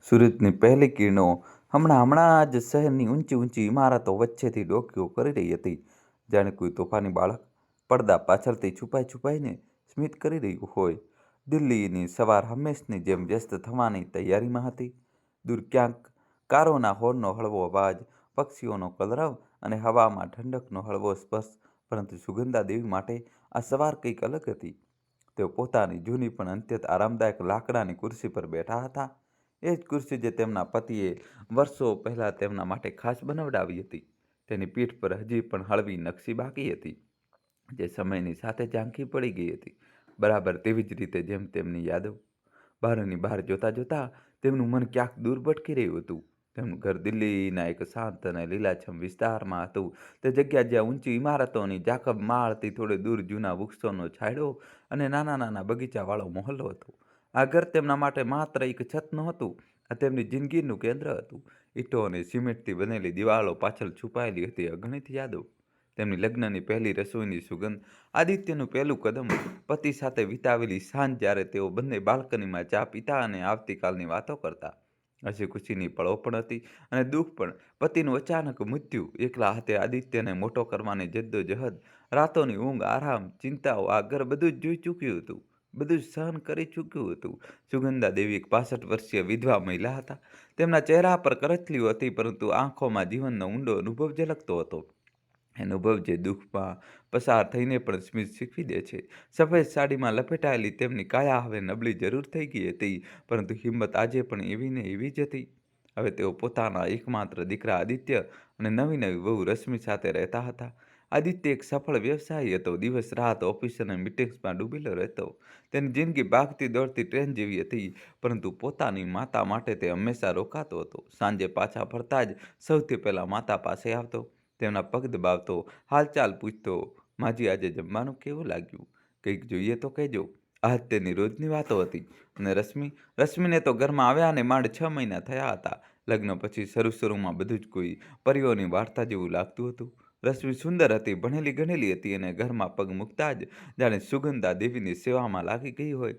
સૂરજની પહેલી કિરણો હમણાં જ શહેરની ઊંચી ઊંચી ઇમારતો વચ્ચેથી ડોકીઓ કરી રહી હતી, જાણે કોઈ તોફાની બાળક પડદા પાછળથી છુપાઈને સ્મિત કરી રહ્યું હોય. દિલ્હીની સવાર હંમેશની જેમ વ્યસ્ત થવાની તૈયારીમાં હતી. દૂર ક્યાંક કારોના હોર્નનો હળવો અવાજ, પક્ષીઓનો કલરવ અને હવામાં ઠંડકનો હળવો સ્પર્શ, પરંતુ સુગંધા દેવી માટે આ સવાર કંઈક અલગ હતી. તેઓ પોતાની જૂની પણ અત્યંત આરામદાયક લાકડાની ખુરશી પર બેઠા હતા. એ જ ખુરશી જે તેમના પતિએ વર્ષો પહેલાં તેમના માટે ખાસ બનાવડાવી હતી. તેની પીઠ પર હજી પણ હળવી નકશી બાકી હતી, જે સમયની સાથે ઝાંખી પડી ગઈ હતી, બરાબર તેવી જ રીતે જેમ તેમની યાદો. બહારની બહાર જોતા તેમનું મન ક્યાંક દૂર ભટકી રહ્યું હતું. તેમનું ઘર દિલ્હીના એક શાંત અને લીલાછમ વિસ્તારમાં હતું. તે જગ્યા જ્યાં ઊંચી ઇમારતોની ઝાકળ માળથી થોડે દૂર જૂના વૃક્ષોનો છાંયડો અને નાના નાના બગીચાવાળો મહોલ્લો હતો. આ ઘર તેમના માટે માત્ર એક છત નહોતું, આ તેમની જિંદગીનું કેન્દ્ર હતું. ઈંટો અને સિમેન્ટથી બનેલી દિવાલો પાછળ છુપાયેલી હતી અગણિત યાદો. તેમની લગ્નની પહેલી રસોઈની સુગંધ, આદિત્યનું પહેલું કદમ, પતિ સાથે વિતાવેલી સાંજ જ્યારે તેઓ બંને બાલ્કનીમાં ચા પીતા અને આવતીકાલની વાતો કરતા. હજી ખુશીની પળો પણ હતી અને દુઃખ પણ. પતિનું અચાનક મૃત્યુ, એકલા હાથે આદિત્યને મોટો કરવાની જદ્દોજહદ, રાતોની ઊંઘ, આરામ, ચિંતાઓ, આ ઘર બધું જ જોઈ ચૂક્યું હતું, બધું જ સહન કરી ચૂક્યું હતું. સુગંધા દેવી એક 65 વર્ષીય વિધવા મહિલા હતા. તેમના ચહેરા પર કરચલીઓ હતી, પરંતુ આંખોમાં જીવનનો ઊંડો અનુભવ ઝલકતો હતો. અનુભવ જે દુઃખમાં પસાર થઈને પણ સ્મિત શીખવી દે છે. સફેદ સાડીમાં લપેટાયેલી તેમની કાયા હવે નબળી જરૂર થઈ ગઈ હતી, પરંતુ હિંમત આજે પણ એવી ને એવી જ હતી. હવે તેઓ પોતાના એકમાત્ર દીકરા આદિત્ય અને નવી નવી વહુ રશ્મિ સાથે રહેતા હતા. આદિત્ય એક સફળ વ્યવસાયી હતો, દિવસ રાત ઓફિસ અને મીટિંગ્સમાં ડૂબેલો રહેતો. તેની જિંદગી ભાગતી દોડતી ટ્રેન જેવી હતી, પરંતુ પોતાની માતા માટે તે હંમેશા રોકાતો હતો. સાંજે પાછા ફરતા જ સૌથી પહેલાં માતા પાસે આવતો, તેમના પગ દબાવતો, હાલચાલ પૂછતો, માજી આજે જમવાનું કેવું લાગ્યું, કંઈક જોઈએ તો કહેજો. આ જ તેની રોજની વાતો હતી. અને રશ્મિને તો ઘરમાં આવ્યા અને માંડ 6 મહિના થયા હતા. લગ્ન પછી શરૂમાં બધું જ કોઈ પરીઓની વાર્તા જેવું લાગતું હતું. રશ્મિ સુંદર હતી, ભણેલી ગણેલી હતી અને ઘરમાં પગ મૂકતા જ જાણે સુગંધા દેવીની સેવામાં લાગી ગઈ હોય.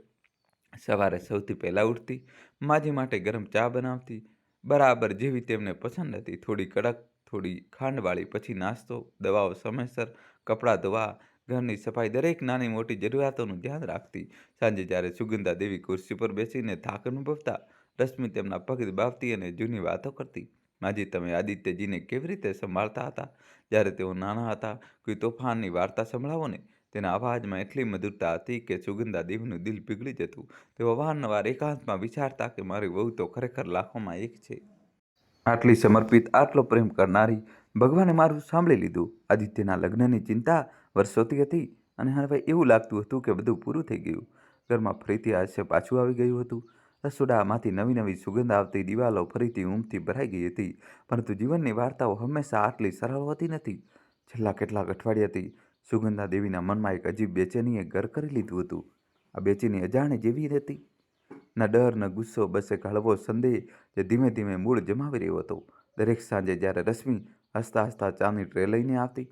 સવારે સૌથી પહેલાં ઉઠતી, માજી માટે ગરમ ચા બનાવતી, બરાબર જેવી તેમને પસંદ હતી, થોડી કડક, થોડી ખાંડવાળી. પછી નાસ્તો, દવાઓ સમયસર, કપડાં ધોવા, ઘરની સફાઈ, દરેક નાની મોટી જરૂરિયાતોનું ધ્યાન રાખતી. સાંજે જ્યારે સુગંધા દેવી ખુરશી પર બેસીને થાક અનુભવતા, રશ્મિ તેમના પગ દબાવતી અને જૂની વાતો કરતી. માજી, તમે આદિત્યજીને કેવી રીતે સંભાળતા હતા જ્યારે તેઓ નાના હતા? કોઈ તોફાનની વાર્તા સંભળાવો ને. તેના અવાજમાં એટલી મધુરતા હતી કે સુગંધા દેવીનું દિલ પીગળી જતું. તેઓ અવારનવાર એકાંતમાં વિચારતા કે મારી વહુ તો ખરેખર લાખોમાં એક છે. આટલી સમર્પિત, આટલો પ્રેમ કરનારી. ભગવાને મારું સાંભળી લીધું. આદિત્યના લગ્નની ચિંતા વર્ષોથી હતી અને હવે એવું લાગતું હતું કે બધું પૂરું થઈ ગયું. ઘરમાં ફરીથી હાસ્ય પાછું આવી ગયું હતું. રસોડામાંથી નવી નવી સુગંધ આવતી, દિવાલો ફરીથી ઊંઘથી ભરાઈ ગઈ હતી. પરંતુ જીવનની વાર્તાઓ હંમેશા આટલી સરળ હોતી નથી. છેલ્લા કેટલાક અઠવાડિયાથી સુગંધા દેવીના મનમાં એક અજીબ બેચેનીએ ઘર કરી લીધું હતું. આ બેચેની અજાણે જેવી હતી. ન ડર, ન ગુસ્સો, બસ એક હળવો સંદેહ જે ધીમે ધીમે મૂળ જમાવી રહ્યો હતો. દરેક સાંજે જ્યારે રશ્મિ હસતા હસતા ચાની ટ્રે લઈને આવતી,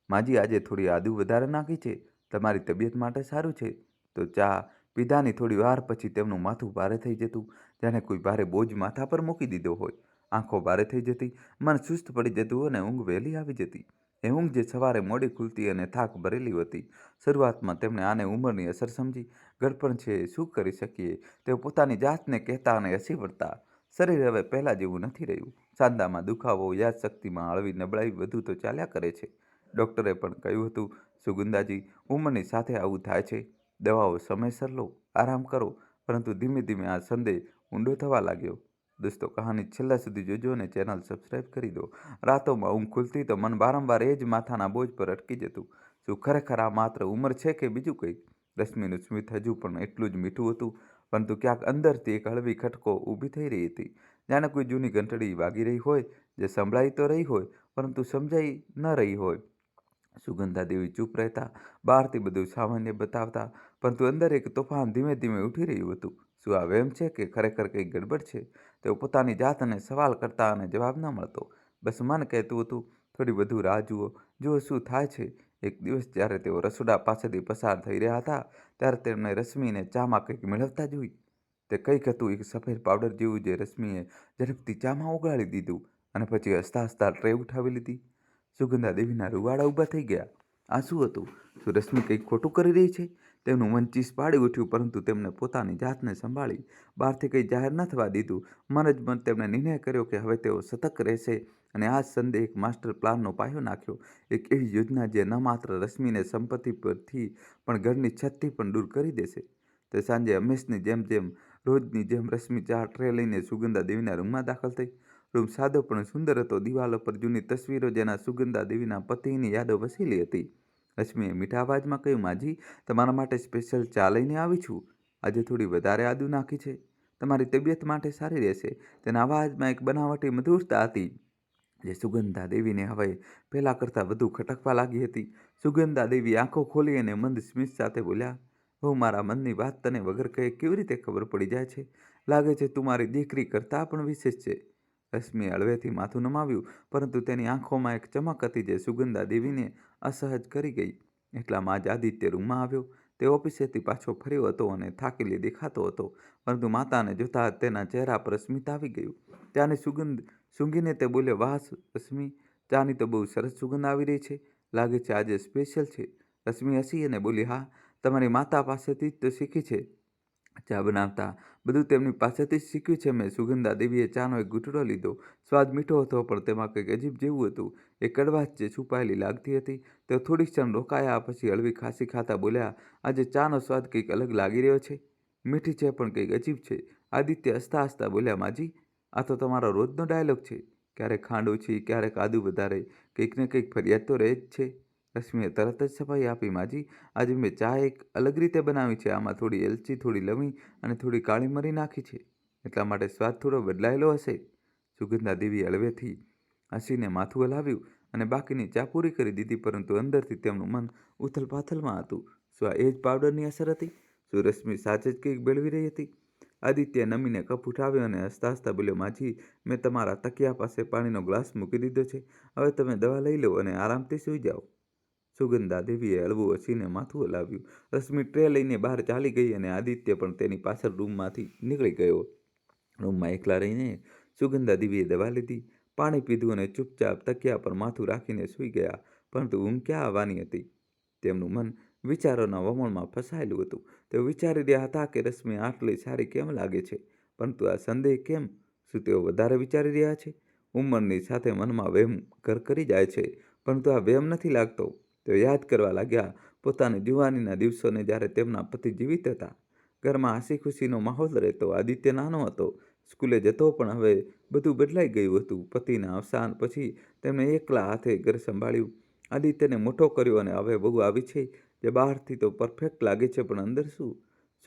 માજી આજે થોડી આદુ વધારે નાખી છે, તમારી તબિયત માટે સારું છે. તો ચા પીધાની થોડી વાર પછી તેમનું માથું ભારે થઈ જતું, જાણે કોઈ ભારે બોજ માથા પર મૂકી દીધો હોય. આંખો ભારે થઈ જતી, મન સુસ્ત પડી જતું અને ઊંઘ વહેલી આવી જતી. એ ઊંઘ જે સવારે મોડી ખુલતી અને થાક ભરેલી હતી. શરૂઆતમાં તેમણે આને ઉંમરની અસર સમજી. ગળપણ છે, શું કરી શકીએ, તેઓ પોતાની જાતને કહેતા અને હસી પડતા. શરીર હવે પહેલાં જેવું નથી રહ્યું. સાંધામાં દુખાવો, યાદશક્તિમાં હળવી નબળાઈ, બધું તો ચાલ્યા કરે છે. ડૉક્ટરે પણ કહ્યું હતું, સુગંધાજી, ઉંમરની સાથે આવું થાય છે. દવાઓ સમયસર લો, આરામ કરો. પરંતુ ધીમે ધીમે આ સંદેહ ઊંડો થવા લાગ્યો. દોસ્તો, કહાની છેલ્લા સુધી જોજો અને ચેનલ સબસ્ક્રાઈબ કરી દો. રાતોમાં ઊંઘ ખુલતી તો મન વારંવાર એ જ માથાના બોજ પર અટકી જતું. શું ખરેખર આ માત્ર ઉંમર છે કે બીજું કંઈક? રશ્મિનું સ્મિત હજુ પણ એટલું જ મીઠું હતું, પરંતુ ક્યાંક અંદરથી એક હળવી ખટકો ઊભી થઈ રહી હતી. જાણે કોઈ જૂની ઘંટડી વાગી રહી હોય, જે સંભળાઈ તો રહી હોય, પરંતુ સમજાઈ ન રહી હોય. સુગંધા દેવી ચૂપ રહેતા, બહારથી બધું સામાન્ય બતાવતા, પરંતુ અંદર એક તોફાન ધીમે ધીમે ઉઠી રહ્યું હતું. શું આ વહેમ છે કે ખરેખર કંઈક ગડબડ છે? તેઓ પોતાની જાતને સવાલ કરતા અને જવાબ ન મળતો. બસ મન કહેતું હતું, થોડી વધુ રાહ જુઓ, જુઓ શું થાય છે. એક દિવસ જ્યારે તેઓ રસોડા પાસેથી પસાર થઈ રહ્યા હતા, ત્યારે તેમણે રશ્મિને ચામાં કંઈક મેળવતા જોઈ. તે કંઈક હતું એક સફેદ પાવડર જેવું જે રશ્મિએ ઝડપથી ચામાં ઓગાળી દીધું અને પછી હસતા હસતા ટ્રે ઉઠાવી લીધી. સુગંધા દેવીના રૂવાડા ઊભા થઈ ગયા. આ શું હતું? શું રશ્મિ કંઈક ખોટું કરી રહી છે? તેમનું મન ચીસ પાડી ઉઠ્યું, પરંતુ તેમણે પોતાની જાતને સંભાળી બહારથી કંઈ જાહેર ન થવા દીધું. મન જ મન તેમણે નિર્ણય કર્યો કે હવે તેઓ સતર્ક રહેશે અને આ સંદેહ એક માસ્ટર પ્લાનનો પાયો નાખ્યો. એક એવી યોજના જે ન માત્ર રશ્મિને સંપત્તિ પરથી પણ ઘરની છતથી પણ દૂર કરી દેશે. તે સાંજે હંમેશની જેમ રોજની જેમ રશ્મિ ચા ટ્રે લઈને સુગંધા દેવીના રૂમમાં દાખલ થઈ. રૂમ સાદો પણ સુંદર હતો. દિવાલો પર જૂની તસવીરો જેના સુગંધા દેવીના પતિની યાદો વસેલી હતી. રશ્મિએ મીઠા અવાજમાં કહ્યું, માજી, તમારા માટે સ્પેશિયલ ચા લઈને આવી છું. આજે થોડી વધારે આદુ નાખી છે. તમારી તબિયત માટે સારી રહેશે. તેના અવાજમાં એક બનાવટી મધુરતા હતી જે સુગંધા દેવીને હવે પહેલાં કરતાં વધુ ખટકવા લાગી હતી. સુગંધા દેવી આંખો ખોલી અને મંદ સ્મિત સાથે બોલ્યા, હું મારા મનની વાત તને વગર કહે કેવી રીતે ખબર પડી જાય છે? લાગે છે તું મારી દીકરી કરતાં પણ વિશેષ છે. રશ્મિએ હળવેથી માથું નમાવ્યું, પરંતુ તેની આંખોમાં એક ચમક હતી જે સુગંધા દેવીને અસહજ કરી ગઈ. એટલામાં જ આદિત્ય રૂમમાં આવ્યો. તે ઓફિસેથી પાછો ફર્યો હતો અને થાકેલી દેખાતો હતો, પરંતુ માતાને જોતાં તેના ચહેરા પર સ્મિત આવી ગયું. ત્યાંની સુગંધ સૂંઘીને તે બોલ્યો, વાહ રશ્મિ, ચાની તો બહુ સરસ સુગંધ આવી રહી છે. લાગે છે આજે સ્પેશિયલ છે. રશ્મિ હસી અને બોલી, હા, તમારી માતા પાસેથી જ તો શીખી છે. ચા બનાવતા બધું તેમની પાસેથી જ શીખ્યું છે મેં. સુગંધા દેવીએ ચાનો એક ઘૂંટડો લીધો. સ્વાદ મીઠો હતો, પણ તેમાં કંઈક અજીબ જેવું હતું. એ કડવાશ જે છુપાયેલી લાગતી હતી. તેઓ થોડી ક્ષણ રોકાયા, પછી હળવી ખાંસી ખાતા બોલ્યા, આજે ચાનો સ્વાદ કંઈક અલગ લાગી રહ્યો છે. મીઠી છે પણ કંઈક અજીબ છે. આદિત્ય હસતા હસતા બોલ્યા, માજી, આ તો તમારો રોજનો ડાયલોગ છે. ક્યારેક ખાંડ ઓછી, ક્યારેક આદુ વધારે, કંઈક ને કંઈક ફરિયાદ તો રહે જ છે. રશ્મિએ તરત જ સફાઈ આપી, માજી, આજે મેં ચા એક અલગ રીતે બનાવી છે. આમાં થોડી એલચી, થોડી લવિંગ અને થોડી કાળી મરી નાખી છે. એટલા માટે સ્વાદ થોડો બદલાયેલો હશે. સુગંધા દેવીએ હળવેથી હસીને માથું હલાવ્યું અને બાકીની ચા પૂરી કરી દીધી, પરંતુ અંદરથી તેમનું મન ઉથલપાથલમાં હતું. શું આ એ જ પાવડરની અસર હતી? શું રશ્મિ સાચે જ કંઈક મેળવી રહી હતી? આદિત્ય નમીને કપ ઉઠાવ્યો અને હસતા હસતા બોલ્યો, માજી, મેં તમારા તકિયા પાસે પાણીનો ગ્લાસ મૂકી દીધો છે. હવે તમે દવા લઈ લો અને આરામથી સૂઈ જાઓ. સુગંધા દેવીએ હળવું હસીને માથું હલાવ્યું. રશ્મિ ટ્રે લઈને બહાર ચાલી ગઈ અને આદિત્ય પણ તેની પાછળ રૂમમાંથી નીકળી ગયો. રૂમમાં એકલા રહીને સુગંધા દેવીએ દવા લીધી, પાણી પીધું અને ચૂપચાપ તકિયા પર માથું રાખીને સૂઈ ગયા. પરંતુ ઊંઘ ક્યાં આવવાની હતી? તેમનું મન વિચારોના વમળમાં ફસાયેલું હતું. તેઓ વિચારી રહ્યા હતા કે રશ્મિ આટલી સારી કેમ લાગે છે, પરંતુ આ સંદેહ કેમ? શું તેઓ વધારે વિચારી રહ્યા છે? ઉંમરની સાથે મનમાં વહેમ ઘર કરી જાય છે, પરંતુ આ વહેમ નથી લાગતો. તેઓ યાદ કરવા લાગ્યા પોતાની જુવાનીના દિવસોને, જ્યારે તેમના પતિ જીવિત હતા. ઘરમાં હસી ખુશીનો માહોલ રહેતો. આદિત્ય નાનો હતો, સ્કૂલે જતો, પણ હવે બધું બદલાઈ ગયું હતું. પતિના અવસાન પછી તેમણે એકલા હાથે ઘર સંભાળ્યું, આદિત્યને મોટો કર્યો અને હવે બહુ આવી છે જે બહારથી તો પરફેક્ટ લાગે છે, પણ અંદર શું?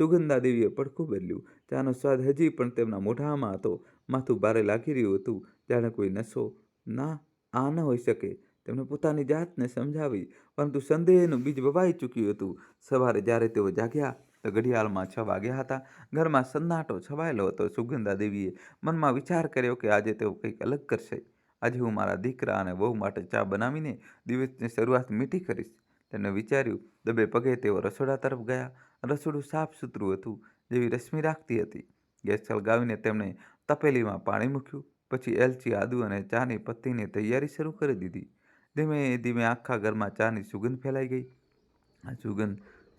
સુગંધા દેવીએ પડખું બદલ્યું. ચાનો સ્વાદ હજી પણ તેમના મોઢામાં હતો. માથું ભારે લાગી રહ્યું હતું, જાણે કોઈ નશો. ના, આ ન હોઈ શકે. તેમણે પોતાની જાતને સમજાવી, પરંતુ સંદેહનું બીજ વવાઈ ચૂક્યું હતું. સવારે જ્યારે તેઓ જાગ્યા તો ઘડિયાળમાં 6 વાગ્યા હતા. ઘરમાં સન્નાટો છવાયેલો હતો. સુગંધા દેવીએ મનમાં વિચાર કર્યો કે આજે તેઓ કંઈક અલગ કરશે. આજે હું મારા દીકરા અને વહુ માટે ચા બનાવીને દિવસની શરૂઆત મીઠી કરીશ. તેમણે વિચાર્યું. દબે પગે તેઓ રસોડા તરફ ગયા. રસોડું સાફ સુથરું હતું, જેવી રશ્મિ રાખતી હતી. ગેસ સળગાવીને તેમણે તપેલીમાં પાણી મૂક્યું, પછી એલચી, આદુ અને ચાની પત્તીની તૈયારી શરૂ કરી દીધી. ધીમે ધીમે આખા ઘરમાં ચાની સુગંધ ફેલાઈ ગઈ. આ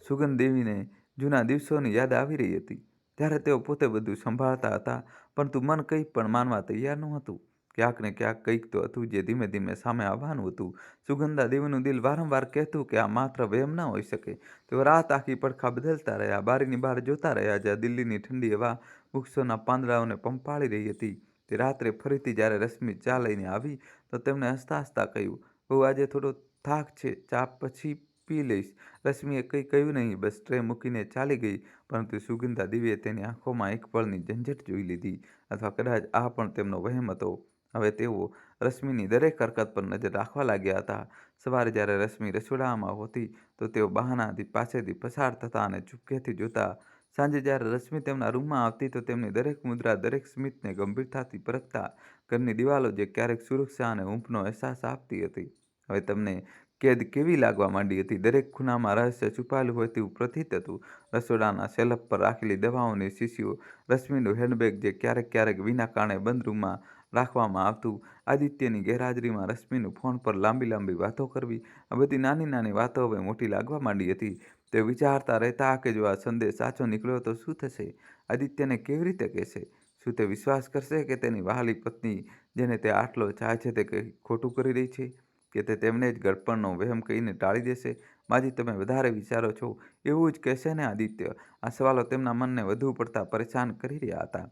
સુગંધ દેવીને જૂના દિવસોની યાદ આવી રહી હતી, ત્યારે તેઓ પોતે બધું સંભાળતા હતા, પરંતુ મન કંઈ પણ માનવા તૈયાર નહોતું. ક્યાંક ને ક્યાંક કંઈક તો હતું જે ધીમે ધીમે સામે આવવાનું હતું. સુગંધા દેવીનું દિલ વારંવાર કહેતું કે આ માત્ર વહેમ ન હોઈ શકે. તેઓ રાત આખી પડખા બદલતા રહ્યા, બારીની બહાર જોતા રહ્યા, જ્યાં દિલ્હીની ઠંડી હવા વૃક્ષોના પાંદડાઓને પંપાળી રહી હતી. તે રાત્રે ફરીથી જ્યારે રશ્મિ ચા લઈને આવી, તો તેમણે હસતા હસતા કહ્યું, બહુ આજે થોડો થાક છે, ચા પછી પી લઈશ. રશ્મિએ કંઈ કહ્યું નહીં, બસ ટ્રે મૂકીને ચાલી ગઈ. પરંતુ સુગંધા દેવીએ તેની આંખોમાં એક પળની ઝંઝટ જોઈ લીધી, અથવા કદાચ આ પણ તેમનો વહેમ હતો. હવે તેઓ રશ્મિની દરેક હરકત પર નજર રાખવા લાગ્યા હતા. સવારે જ્યારે રશ્મિ રસોડામાં હોતી, તો તેઓ બહાનાથી પાસેથી પસાર થતા અને ચૂપકેથી જોતા. સાંજે જ્યારે રશ્મિ તેમના રૂમમાં આવતી, તો તેમની દરેક મુદ્રા, દરેક સ્મિતને ગંભીરતાથી પરખતા. ઘરની દિવાલો જે ક્યારેક સુરક્ષા અને ઊંઘનો અહેસાસ આપતી હતી, હવે તેમને કેદ કેવી લાગવા માંડી હતી. દરેક ખૂણામાં રહસ્ય છુપાયેલું હોય તેવું પ્રતીત હતું. રસોડાના શેલ્ફ પર રાખેલી દવાઓની શીશીઓ, રશ્મિનું હેન્ડબેગ જે ક્યારેક ક્યારેક વિના કારણે બંધ રૂમમાં રાખવામાં આવતું, આદિત્યની ગેરહાજરીમાં રશ્મિનું ફોન પર લાંબી લાંબી વાતો કરવી, આ બધી નાની નાની વાતો હવે મોટી લાગવા માંડી હતી. તે વિચારતા રહેતા કે જો આ સંદેશ સાચો નીકળ્યો તો શું થશે? આદિત્યને કેવી રીતે કહેશે? શું તે વિશ્વાસ કરશે કે તેની વહાલી પત્ની જેને તે આટલો ચાહે છે તે કંઈ ખોટું કરી રહી છે? કે તે તેમને જ ગડપણનો વહેમ કહીને ટાળી દેશે? માજી, તમે વધારે વિચારો છો એવું જ કહેશે ને આદિત્ય? આ સવાલો તેમના મનને વધુ પડતા પરેશાન કરી રહ્યા હતા.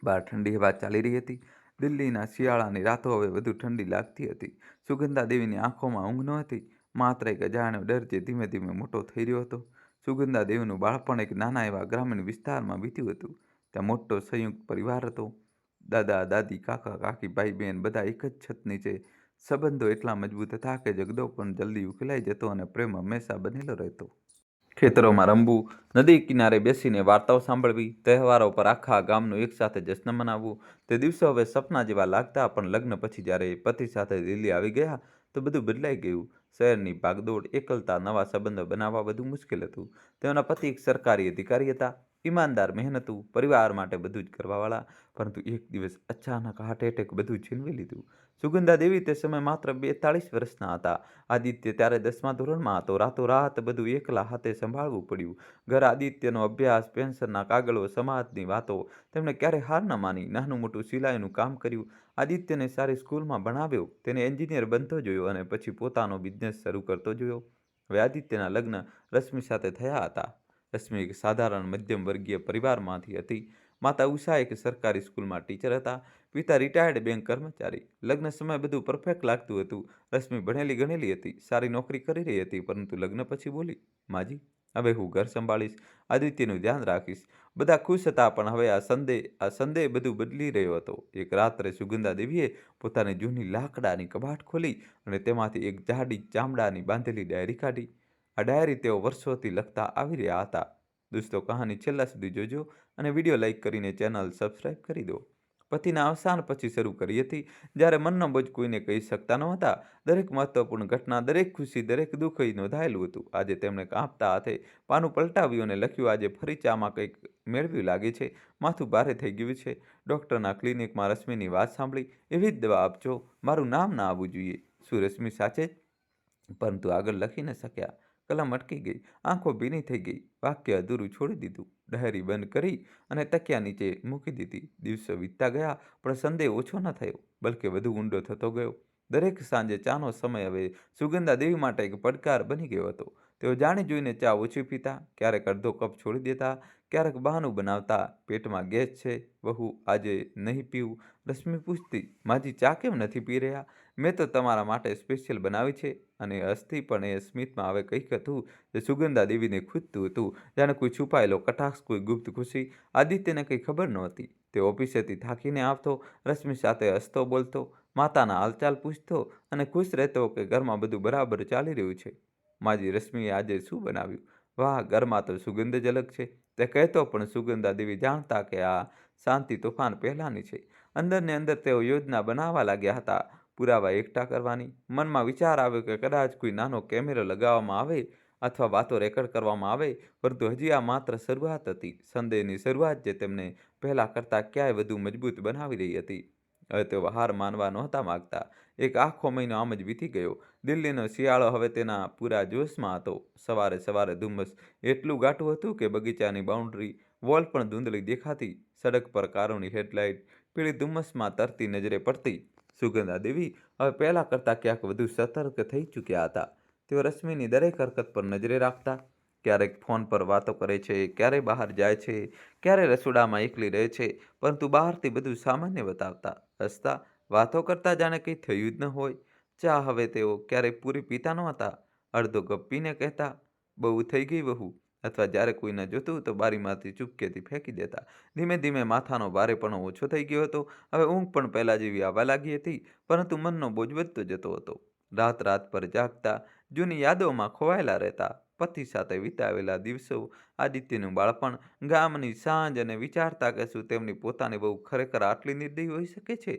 બહાર ઠંડી હવા ચાલી રહી હતી. દિલ્હીના શિયાળાની રાતો હવે વધુ ઠંડી લાગતી હતી. સુગંધા દેવીની આંખોમાં ઊંઘ નહોતી, માત્ર એક અજાણ્યો ડર જે ધીમે ધીમે મોટો થઈ રહ્યો હતો. સુગંધા દેવીનું બાળપણ એક નાના એવા ગ્રામીણ વિસ્તારમાં વીત્યું હતું. ત્યાં મોટો સંયુક્ત પરિવાર હતો. દાદા દાદી, કાકા કાકી, ભાઈ બહેન બધા એક જ છત નીચે. સંબંધો એટલા મજબૂત હતા કે ઝઘડો પણ જલ્દી ઉકેલાઈ જતો અને પ્રેમ હંમેશા બનેલો રહેતો. ખેતરોમાં રમવું, નદી કિનારે બેસીને વાર્તાઓ સાંભળવી, તહેવારો પર આખા ગામનું એકસાથે જશ્ન મનાવવું, તે દિવસો હવે સપના જેવા લાગતા. પણ લગ્ન પછી જ્યારે પતિ સાથે દિલ્હી આવી ગયા તો બધું બદલાઈ ગયું. શહેરની ભાગદોડ, એકલતા, નવા સંબંધો બનાવવા બધું મુશ્કેલ હતું. તેમના પતિ એક સરકારી અધિકારી હતા, ઈમાનદાર, મહેનતુ, પરિવાર માટે બધું જ કરવાવાળા. પરંતુ એક દિવસ અચાનક હાર્ટ એટેક બધું છીનવી લીધું. સુગંધા દેવી તે સમયે માત્ર 42 વર્ષના હતા. આદિત્ય ત્યારે 10મા ધોરણમાં હતો. રાતોરાત બધું એકલા હાથે સંભાળવું પડ્યું. ઘર, આદિત્યનો અભ્યાસ, પેન્શનના કાગળો, સમાજની વાતો. તેમણે ક્યારેય હાર ન માની. નાનું મોટું સિલાઈનું કામ કર્યું. આદિત્યને સારી સ્કૂલમાં ભણાવ્યો. તેને એન્જિનિયર બનતો જોયો અને પછી પોતાનો બિઝનેસ શરૂ કરતો જોયો. હવે આદિત્યના લગ્ન રશ્મિ સાથે થયા હતા. રશ્મિ એક સાધારણ મધ્યમ વર્ગીય પરિવારમાંથી હતી. માતા ઉષા એક સરકારી સ્કૂલમાં ટીચર હતા. પિતા રિટાયર્ડ બેંક કર્મચારી. લગ્ન સમયે બધું પરફેક્ટ લાગતું હતું. રશ્મિ ભણેલી ગણેલી હતી, સારી નોકરી કરી રહી હતી. પરંતુ લગ્ન પછી બોલી, માજી, હવે હું ઘર સંભાળીશ, આદિત્યનું ધ્યાન રાખીશ. બધા ખુશ હતા, પણ હવે આ સંદેહ બધું બદલી રહ્યો હતો. એક રાત્રે સુગંધા દેવીએ પોતાની જૂની લાકડાની કબાટ ખોલી અને તેમાંથી એક જાડી ચામડાની બાંધેલી ડાયરી કાઢી. આ ડાયરી તેઓ વર્ષોથી લખતા આવી રહ્યા હતા. દોસ્તો, કહાની છેલ્લા સુધી જોજો અને વિડીયો લાઈક કરીને ચેનલ સબસ્ક્રાઈબ કરી દો. પતિના અવસાન પછી શરૂ કરી હતી, જ્યારે મનનો બોજ કોઈને કહી શકતા નહોતા. દરેક મહત્વપૂર્ણ ઘટના, દરેક ખુશી, દરેક દુઃખ નોંધાયેલું હતું. આજે તેમણે કાંપતા હાથે પાનું પલટાવ્યું અને લખ્યું, આજે ફરી ચામાં કંઈક મેળવ્યું લાગે છે. માથું ભારે થઈ ગયું છે. ડૉક્ટરના ક્લિનિકમાં રશ્મિની વાત સાંભળી. એવી જ દવા આપજો, મારું નામ ના આવવું જોઈએ. શું રશ્મિ સાચે જ? પરંતુ આગળ લખી ન શક્યા. કલમ અટકી ગઈ, આંખો ભીની થઈ ગઈ, વાક્ય અધૂરું છોડી દીધું. ડાયરી બંધ કરી અને તકિયા નીચે મૂકી દીધી. દિવસો વીતતા ગયા, પણ સંદેહ ઓછો ન થયો, બલકે વધુ ઊંડો થતો ગયો. દરેક સાંજે ચાનો સમય હવે સુગંધા દેવી માટે એક પડકાર બની ગયો હતો. તેઓ જાણી જોઈને ચા ઓછી પીતા, ક્યારેક અડધો કપ છોડી દેતા, ક્યારેક બહાનું બનાવતા, પેટમાં ગેસ છે, વહુ આજે નહીં પીવું. રશ્મિ પૂછતી, માજી, ચા કેમ નથી પી રહ્યા? મેં તો તમારા માટે સ્પેશિયલ બનાવી છે. અને હસતી, પણ એ સ્મિતમાં હવે કંઈક હતું જે સુગંધા દેવીને ખૂંદતું હતું. જાણે કોઈ છુપાયેલો કટાક્ષ, કોઈ ગુપ્ત ખુશી. આદિત્યને કંઈ ખબર નહોતી. તે ઓફિસેથી થાકીને આવતો, રશ્મિ સાથે હસતો બોલતો, માતાના હાલચાલ પૂછતો અને ખુશ રહેતો કે ઘરમાં બધું બરાબર ચાલી રહ્યું છે. માજી, રશ્મિએ આજે શું બનાવ્યું? વાહ, ઘરમાં તો સુગંધ જ અલગ છે, તે કહેતો. પણ સુગંધા દેવી જાણતા કે આ શાંતિ તોફાન પહેલાંની છે. અંદરને અંદર તેઓ યોજના બનાવવા લાગ્યા હતા, પુરાવા એકઠા કરવાની. મનમાં વિચાર આવ્યો કે કદાચ કોઈ નાનો કેમેરો લગાવવામાં આવે અથવા વાતો રેકોર્ડ કરવામાં આવે. પરંતુ હજી આ માત્ર શરૂઆત હતી, સંદેહની શરૂઆત જે તેમને પહેલાં કરતાં ક્યાંય વધુ મજબૂત બનાવી રહી હતી. હવે તેઓ હાર માનવા નહોતા માગતા. એક આખો મહિનો આમ જ વીતી ગયો. દિલ્હીનો શિયાળો હવે તેના પૂરા જોશમાં હતો. સવારે સવારે ધુમ્મસ એટલું ઘાટું હતું કે બગીચાની બાઉન્ડ્રી વોલ પણ ધૂંધળી દેખાતી. સડક પર કારોની હેડલાઇટ પીળી ધુમ્મસમાં તરતી નજરે પડતી. સુગંધા દેવી હવે પહેલાં કરતાં ક્યાંક વધુ સતર્ક થઈ ચૂક્યા હતા. તેઓ રશ્મિની દરેક હરકત પર નજરે રાખતા. ક્યારેક ફોન પર વાતો કરે છે, ક્યારે બહાર જાય છે, ક્યારે રસોડામાં એકલી રહે છે. પરંતુ બહારથી બધું સામાન્ય બતાવતા, હસતા, વાતો કરતા, જાણે કંઈ થયું જ ન હોય. ચા હવે તેઓ ક્યારેય પૂરી પીતા નહોતા. અડધો કપ પીને કહેતા, બહુ થઈ ગઈ વહુ. અથવા જ્યારે કોઈ ન જોતું તો બારીમાંથી ચૂપકેથી ફેંકી દેતા. ધીમે ધીમે માથાનો ભારેપણો ઓછો થઈ ગયો હતો. હવે ઊંઘ પણ પહેલાં જેવી આવવા લાગી હતી, પરંતુ મનનો બોજ વધતો જતો હતો. રાત રાત પર જાગતા, જૂની યાદોમાં ખોવાયેલા રહેતા. પતિ સાથે વિતાવેલા દિવસો, આદિત્યનું બાળપણ, ગામની સાંજ, અને વિચારતા કે શું તેમની પોતાની બહુ ખરેખર આટલી નિર્દયી હોઈ શકે છે?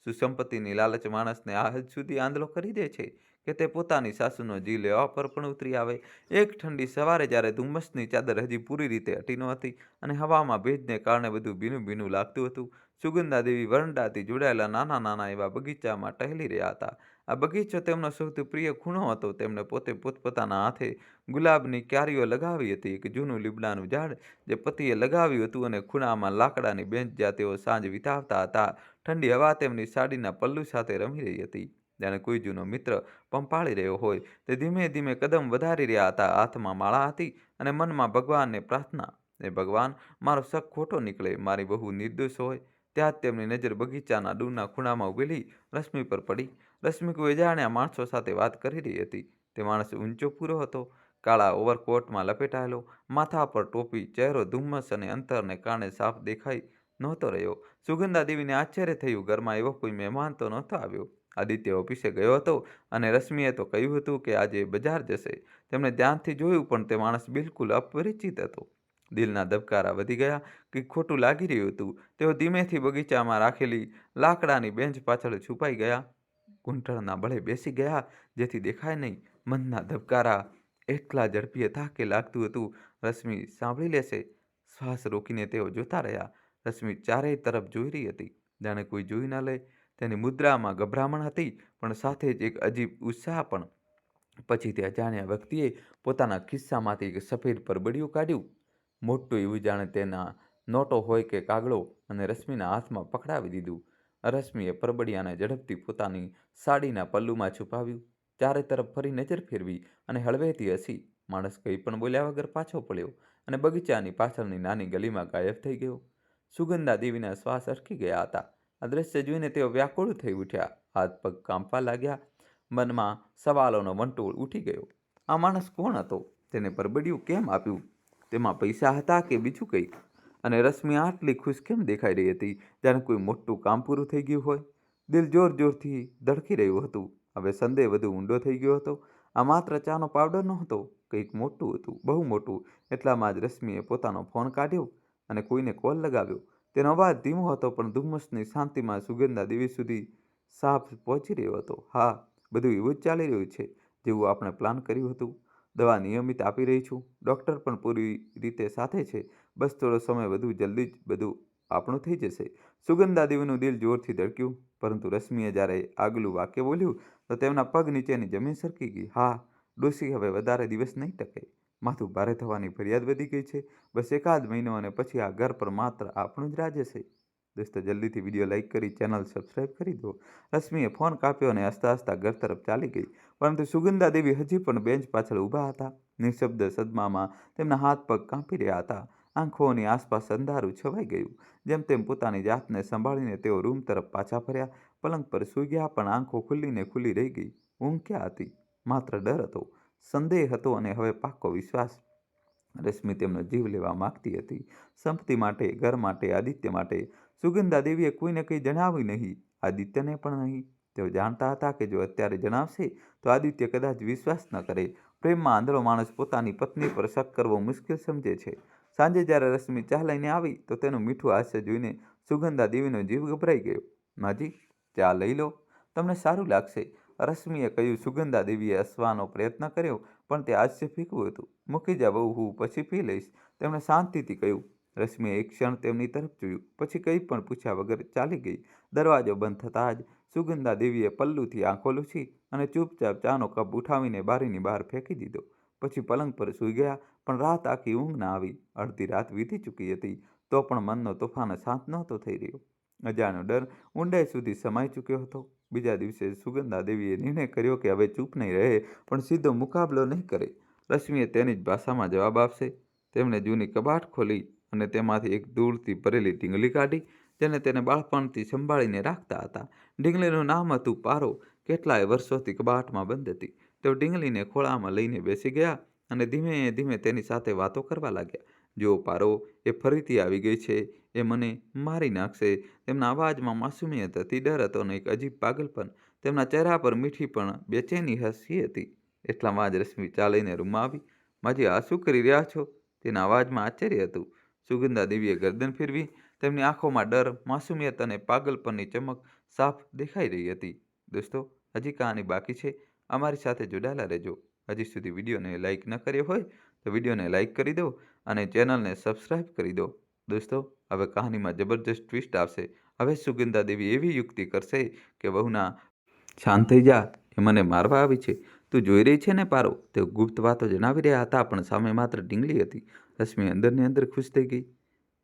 શું સંપત્તિની લાલચ માણસને આ હદ સુધી આંધળો કરી દે છે કે તે પોતાની સાસુનો જીવ લેવા પર પણ ઉતરી આવે. એક ઠંડી સવારે જ્યારે ધુમ્મસની ચાદર હજી પૂરી રીતે હટી નહોતી અને હવામાં ભેજને કારણે બધું ભીનું ભીનું લાગતું હતું, સુગંધા દેવી વરંડાથી જોડાયેલા નાના નાના એવા બગીચામાં ટહેલી રહ્યા હતા. આ બગીચો તેમનો સૌથી પ્રિય ખૂણો હતો. તેમણે પોતે પોતપોતાના હાથે ગુલાબની ક્યારીઓ લગાવી હતી. એક જૂનું લીમડાનું ઝાડ જે પતિએ લગાવ્યું હતું અને ખૂણામાં લાકડાની બેન્ચ જ્યાં તેઓ સાંજ વિતાવતા હતા. ઠંડી હવા તેમની સાડીના પલ્લુ સાથે રમી રહી હતી. જાણે કોઈ જૂનો મિત્ર પંપાળી રહ્યો હોય. તે ધીમે ધીમે કદમ વધારી રહ્યા હતા. હાથમાં માળા હતી અને મનમાં ભગવાનને પ્રાર્થના, એ ભગવાન, મારો શક ખોટો નીકળે, મારી બહુ નિર્દોષ હોય. ત્યાં જ તેમની નજર બગીચાના દૂરના ખૂણામાં ઊભેલી રશ્મિ પર પડી. રશ્મિ કોઈ અજાણ્યા માણસો સાથે વાત કરી રહી હતી. તે માણસ ઊંચો પૂરો હતો, કાળા ઓવરકોટમાં લપેટાયેલો, માથા પર ટોપી, ચહેરો ધુમ્મસ અને અંતરને કારણે સાફ દેખાઈ નહોતો રહ્યો. સુગંધા દેવીને આશ્ચર્ય થયું. ઘરમાં એવો કોઈ મહેમાન તો નહોતો આવ્યો. આદિત્ય ઓફિસે ગયો હતો અને રશ્મિએ તો કહ્યું હતું કે આજે બજાર જશે. તેમણે ધ્યાનથી જોયું પણ તે માણસ બિલકુલ અપરિચિત હતો. દિલના ધબકારા વધી ગયા. કંઈક ખોટું લાગી રહ્યું હતું. તેઓ ધીમેથી બગીચામાં રાખેલી લાકડાની બેન્ચ પાછળ છુપાઈ ગયા, ઘૂંટણના બળે બેસી ગયા જેથી દેખાય નહીં. મનના ધબકારા એટલા ઝડપી હતા કે લાગતું હતું રશ્મિ સાંભળી લેશે. શ્વાસ રોકીને તેઓ જોતા રહ્યા. રશ્મિ ચારેય તરફ જોઈ રહી હતી, જાણે કોઈ જોઈ ન લે. તેની મુદ્રામાં ગભરામણ હતી પણ સાથે જ એક અજીબ ઉત્સાહ પણ. પછી તે અજાણ્યા વ્યક્તિએ પોતાના ખિસ્સામાંથી એક સફેદ પરબડિયું કાઢ્યું, મોટું એવું જાણે તેના નોટો હોય કે કાગળો, અને રશ્મિના હાથમાં પકડાવી દીધું. રશ્મિએ પરબડિયાને ઝડપથી પોતાની સાડીના પલ્લુમાં છુપાવ્યું, ચારે તરફ ફરી નજર ફેરવી અને હળવેથી હસી. માણસ કંઈ પણ બોલ્યા વગર પાછો પડ્યો અને બગીચાની પાછળની નાની ગલીમાં ગાયબ થઈ ગયો. સુગંધા દેવીના શ્વાસ અટકી ગયા હતા. આ દ્રશ્ય જોઈને તેઓ વ્યાકુળ થઈ ઉઠ્યા. હાથ પગ કાંપવા લાગ્યા. મનમાં સવાલોનો વંટોળ ઉઠી ગયો. આ માણસ કોણ હતો? તેને પરબડિયું કેમ આપ્યું? તેમાં પૈસા હતા કે બીજું કંઈક? અને રશ્મિ આટલી ખુશ કેમ દેખાઈ રહી હતી, જાણે કોઈ મોટું કામ પૂરું થઈ ગયું હોય? દિલ જોર જોરથી ધડકી રહ્યું હતું. હવે સંદેહ વધુ ઊંડો થઈ ગયો હતો. આ માત્ર ચાનો પાવડર નહોતો, કંઈક મોટું હતું, બહુ મોટું. એટલામાં જ રશ્મિએ પોતાનો ફોન કાઢ્યો અને કોઈને કોલ લગાવ્યો. તેનો અવાજ ધીમો હતો પણ ધુમ્મસની શાંતિમાં સુગંધા દેવી સુધી સાફ પહોંચી રહ્યો હતો. હા, બધું એવું જ ચાલી રહ્યું છે જેવું આપણે પ્લાન કર્યું હતું. દવા નિયમિત આપી રહી છું. ડૉક્ટર પણ પૂરી રીતે સાથે છે. બસ થોડો સમય વધુ, જલ્દી જ બધું આપણું થઈ જશે. સુગંધા દેવીનું દિલ જોરથી ધડક્યું. પરંતુ રશ્મિએ જ્યારે આગલું વાક્ય બોલ્યું તો તેમના પગ નીચેની જમીન સરકી ગઈ. હા, ડોશી હવે વધારે દિવસ નહીં ટકે. માથું ભારે થવાની ફરિયાદ વધી ગઈ છે. બસ એકાદ મહિનો અને પછી આ ઘર પર માત્ર આપણું જ રાજ હશે. દોસ્તો, જલ્દીથી વિડીયો લાઇક કરી ચેનલ સબસ્ક્રાઇબ કરી દો. રશ્મિએ ફોન કાપ્યો અને હસતા હસતા ઘર તરફ ચાલી ગઈ. પરંતુ સુગંધા દેવી હજી પણ બેન્ચ પાછળ ઊભા હતા. નિઃશબ્દ સદમામાં તેમના હાથ પગ કાંપી રહ્યા હતા. આંખોની આસપાસ અંધારું છવાઈ ગયું. જેમ તેમ પોતાની જાતને સંભાળીને તેઓ રૂમ તરફ પાછા ફર્યા. પલંગ પર સૂઈ ગયા પણ આંખો ખુલ્લીને ખુલ્લી રહી ગઈ. ઊંઘ ક્યાં હતી? માત્ર ડર હતો, સંદેહ હતો અને હવે પાક્કો વિશ્વાસ. રશ્મિ તેમનો જીવ લેવા માંગતી હતી. સંપત્તિ માટે, ઘર માટે, આદિત્ય માટે. સુગંધા દેવીએ કોઈને કંઈ જણાવ્યું નહીં, આદિત્યને પણ નહીં. તેઓ જાણતા હતા કે જો અત્યારે જણાવશે તો આદિત્ય કદાચ વિશ્વાસ ન કરે. પ્રેમમાં આંધળો માણસ પોતાની પત્ની પર શક કરવો મુશ્કેલ સમજે છે. સાંજે જ્યારે રશ્મિ ચા લઈને આવી તો તેનું મીઠું હાસ્ય જોઈને સુગંધા દેવીનો જીવ ગભરાઈ ગયો. માજી, ચા લઈ લો, તમને સારું લાગશે, રશ્મિએ કહ્યું. સુગંધા દેવીએ હસવાનો પ્રયત્ન કર્યો પણ તે હાસ્ય ફીકું હતું. મૂકી જા બહુ, હું પછી પી લઈશ, તેમણે શાંતિથી કહ્યું. રશ્મિએ એક ક્ષણ તેમની તરફ જોયું, પછી કંઈ પણ પૂછ્યા વગર ચાલી ગઈ. દરવાજો બંધ થતાં જ સુગંધા દેવીએ પલ્લુથી આંખો લૂછી અને ચૂપચાપ ચાનો કપ ઉઠાવીને બારીની બહાર ફેંકી દીધો. પછી પલંગ પર સૂઈ ગયા. પણ રાત આખી ઊંઘ ના આવી. અડધી રાત વીતી ચૂકી હતી તો પણ મનનો તોફાન શાંત નહોતો થઈ રહ્યો. અજાણ્યો ડર ઊંડાઈ સુધી સમાઈ ચૂક્યો હતો. બીજા દિવસે સુગંધા દેવીએ નિર્ણય કર્યો કે હવે ચૂપ નહીં રહે પણ સીધો મુકાબલો નહીં કરે. રશ્મિએ તેની જ ભાષામાં જવાબ આપશે. તેમણે જૂની કબાટ ખોલી અને તેમાંથી એક ધૂળથી ભરેલી ઢીંગલી કાઢી, જેને તેને બાળપણથી સંભાળીને રાખતા હતા. ઢીંગલીનું નામ હતું પારો. કેટલાય વર્ષોથી કબાટમાં બંધ હતી. તેઓ ઢીંગલીને ખોળામાં લઈને બેસી ગયા અને ધીમે ધીમે તેની સાથે વાતો કરવા લાગ્યા. જો પારો, એ ફરીથી આવી ગઈ છે, એ મને મારી નાખશે. તેમના અવાજમાં માસુમિયત હતી, ડર હતો અને એક અજીબ પાગલપન. તેમના ચહેરા પર મીઠી પણ બેચેની હસી હતી. એટલામાં જ રશ્મિ ચા લઈને રૂમમાં આવી. માજી, આ શું કરી રહ્યા છો? તેના અવાજમાં આશ્ચર્ય હતું. સુગંધા દેવીએ ગરદન ફેરવી. તેમની આંખોમાં ડર, માસુમિયત અને પાગલપનની ચમક સાફ દેખાઈ રહી હતી. દોસ્તો, હજી કહાની બાકી છે. અમારી સાથે જોડાયેલા રહેજો. હજી સુધી વિડીયોને લાઇક ન કર્યો હોય તો વિડીયોને લાઇક કરી દો અને ચેનલને સબસ્ક્રાઈબ કરી દો. દોસ્તો, હવે કહાનીમાં જબરજસ્ત ટ્વિસ્ટ આવશે. હવે સુગંધા દેવી એવી યુક્તિ કરશે કે વહુના શાંત થઈ જા, એ મને મારવા આવી છે. તું જોઈ રહી છે ને પારો? તેઓ ગુપ્ત વાતો જણાવી રહ્યા હતા, પણ સામે માત્ર ઢીંગલી હતી. રશ્મિ અંદરને અંદર ખુશ થઈ ગઈ.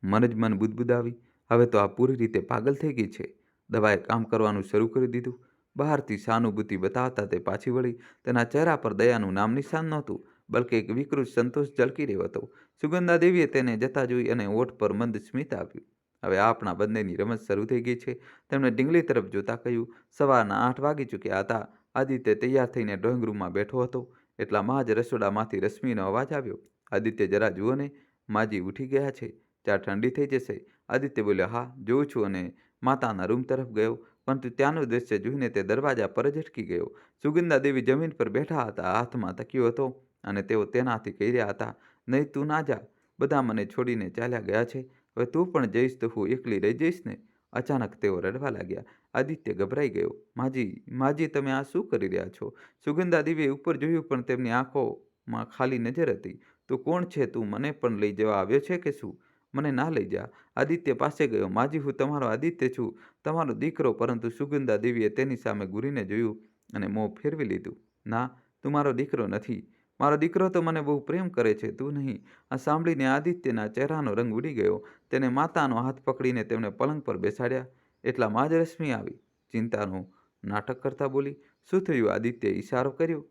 મન જ મન બુદબુદાવી. હવે તો આ પૂરી રીતે પાગલ થઈ ગઈ છે. દવાએ કામ કરવાનું શરૂ કરી દીધું. બહારથી સહાનુભૂતિ બતાવતા તે પાછી વળી. તેના ચહેરા પર દયાનું નામ નિશાન નહોતું, બલ્કि એક વિકૃત સંતોષ ઝળકી રહ્યો હતો. સુગંધા દેવીએ તેને જતા જોઈ અને હોઠ પર મંદ સ્મિત આવ્યું. હવે આપણા બંનેની રમત શરૂ થઈ ગઈ છે. તેમણે ઢીંગલી તરફ જોતા કહ્યું. સવારના 8 વાગી ચૂક્યા હતા. આદિત્ય તૈયાર થઈને ડ્રોઈંગ રૂમમાં બેઠો હતો. એટલામાં જ રસોડામાંથી રશ્મિનો અવાજ આવ્યો. આદિત્ય, જરા જુઓ ને, માજી ઉઠી ગયા છે. ચા ઠંડી થઈ જશે. આદિત્ય બોલ્યો, હા જોઉં છું, અને માતાના રૂમ તરફ ગયો, પરંતુ ત્યાંનું દ્રશ્ય જોઈને તે દરવાજા પર જ અટકી ગયો. સુગંધા દેવી જમીન પર બેઠા હતા. હાથમાં તકિયો હતો અને તેઓ તેનાથી કહી રહ્યા હતા, નહીં, તું ના જા. બધા મને છોડીને ચાલ્યા ગયા છે. હવે તું પણ જઈશ તો હું એકલી રહી જઈશ ને. અચાનક તેઓ રડવા લાગ્યા. આદિત્ય ગભરાઈ ગયો. માજી, તમે આ શું કરી રહ્યા છો? સુગંધા દેવીએ ઉપર જોયું, પણ તેમની આંખોમાં ખાલી નજર હતી. તું કોણ છે? તું મને પણ લઈ જવા આવ્યો છે કે શું? મને ના લઈ જા. આદિત્ય પાસે ગયો. માજી, હું તમારો આદિત્ય છું, તમારો દીકરો. પરંતુ સુગંધા દેવીએ તેની સામે ઘૂરીને જોયું અને મોં ફેરવી લીધું. ના, તું મારો દીકરો નથી. મારો દીકરો તો મને બહુ પ્રેમ કરે છે, તું નહીં. આ સાંભળીને આદિત્યના ચહેરાનો રંગ ઉડી ગયો. તેને માતાનો હાથ પકડીને તેમને પલંગ પર બેસાડ્યા. એટલામાં જ રશ્મિ આવી. ચિંતાનું નાટક કરતા બોલી, શું થયું? આદિત્યએ ઈશારો કર્યો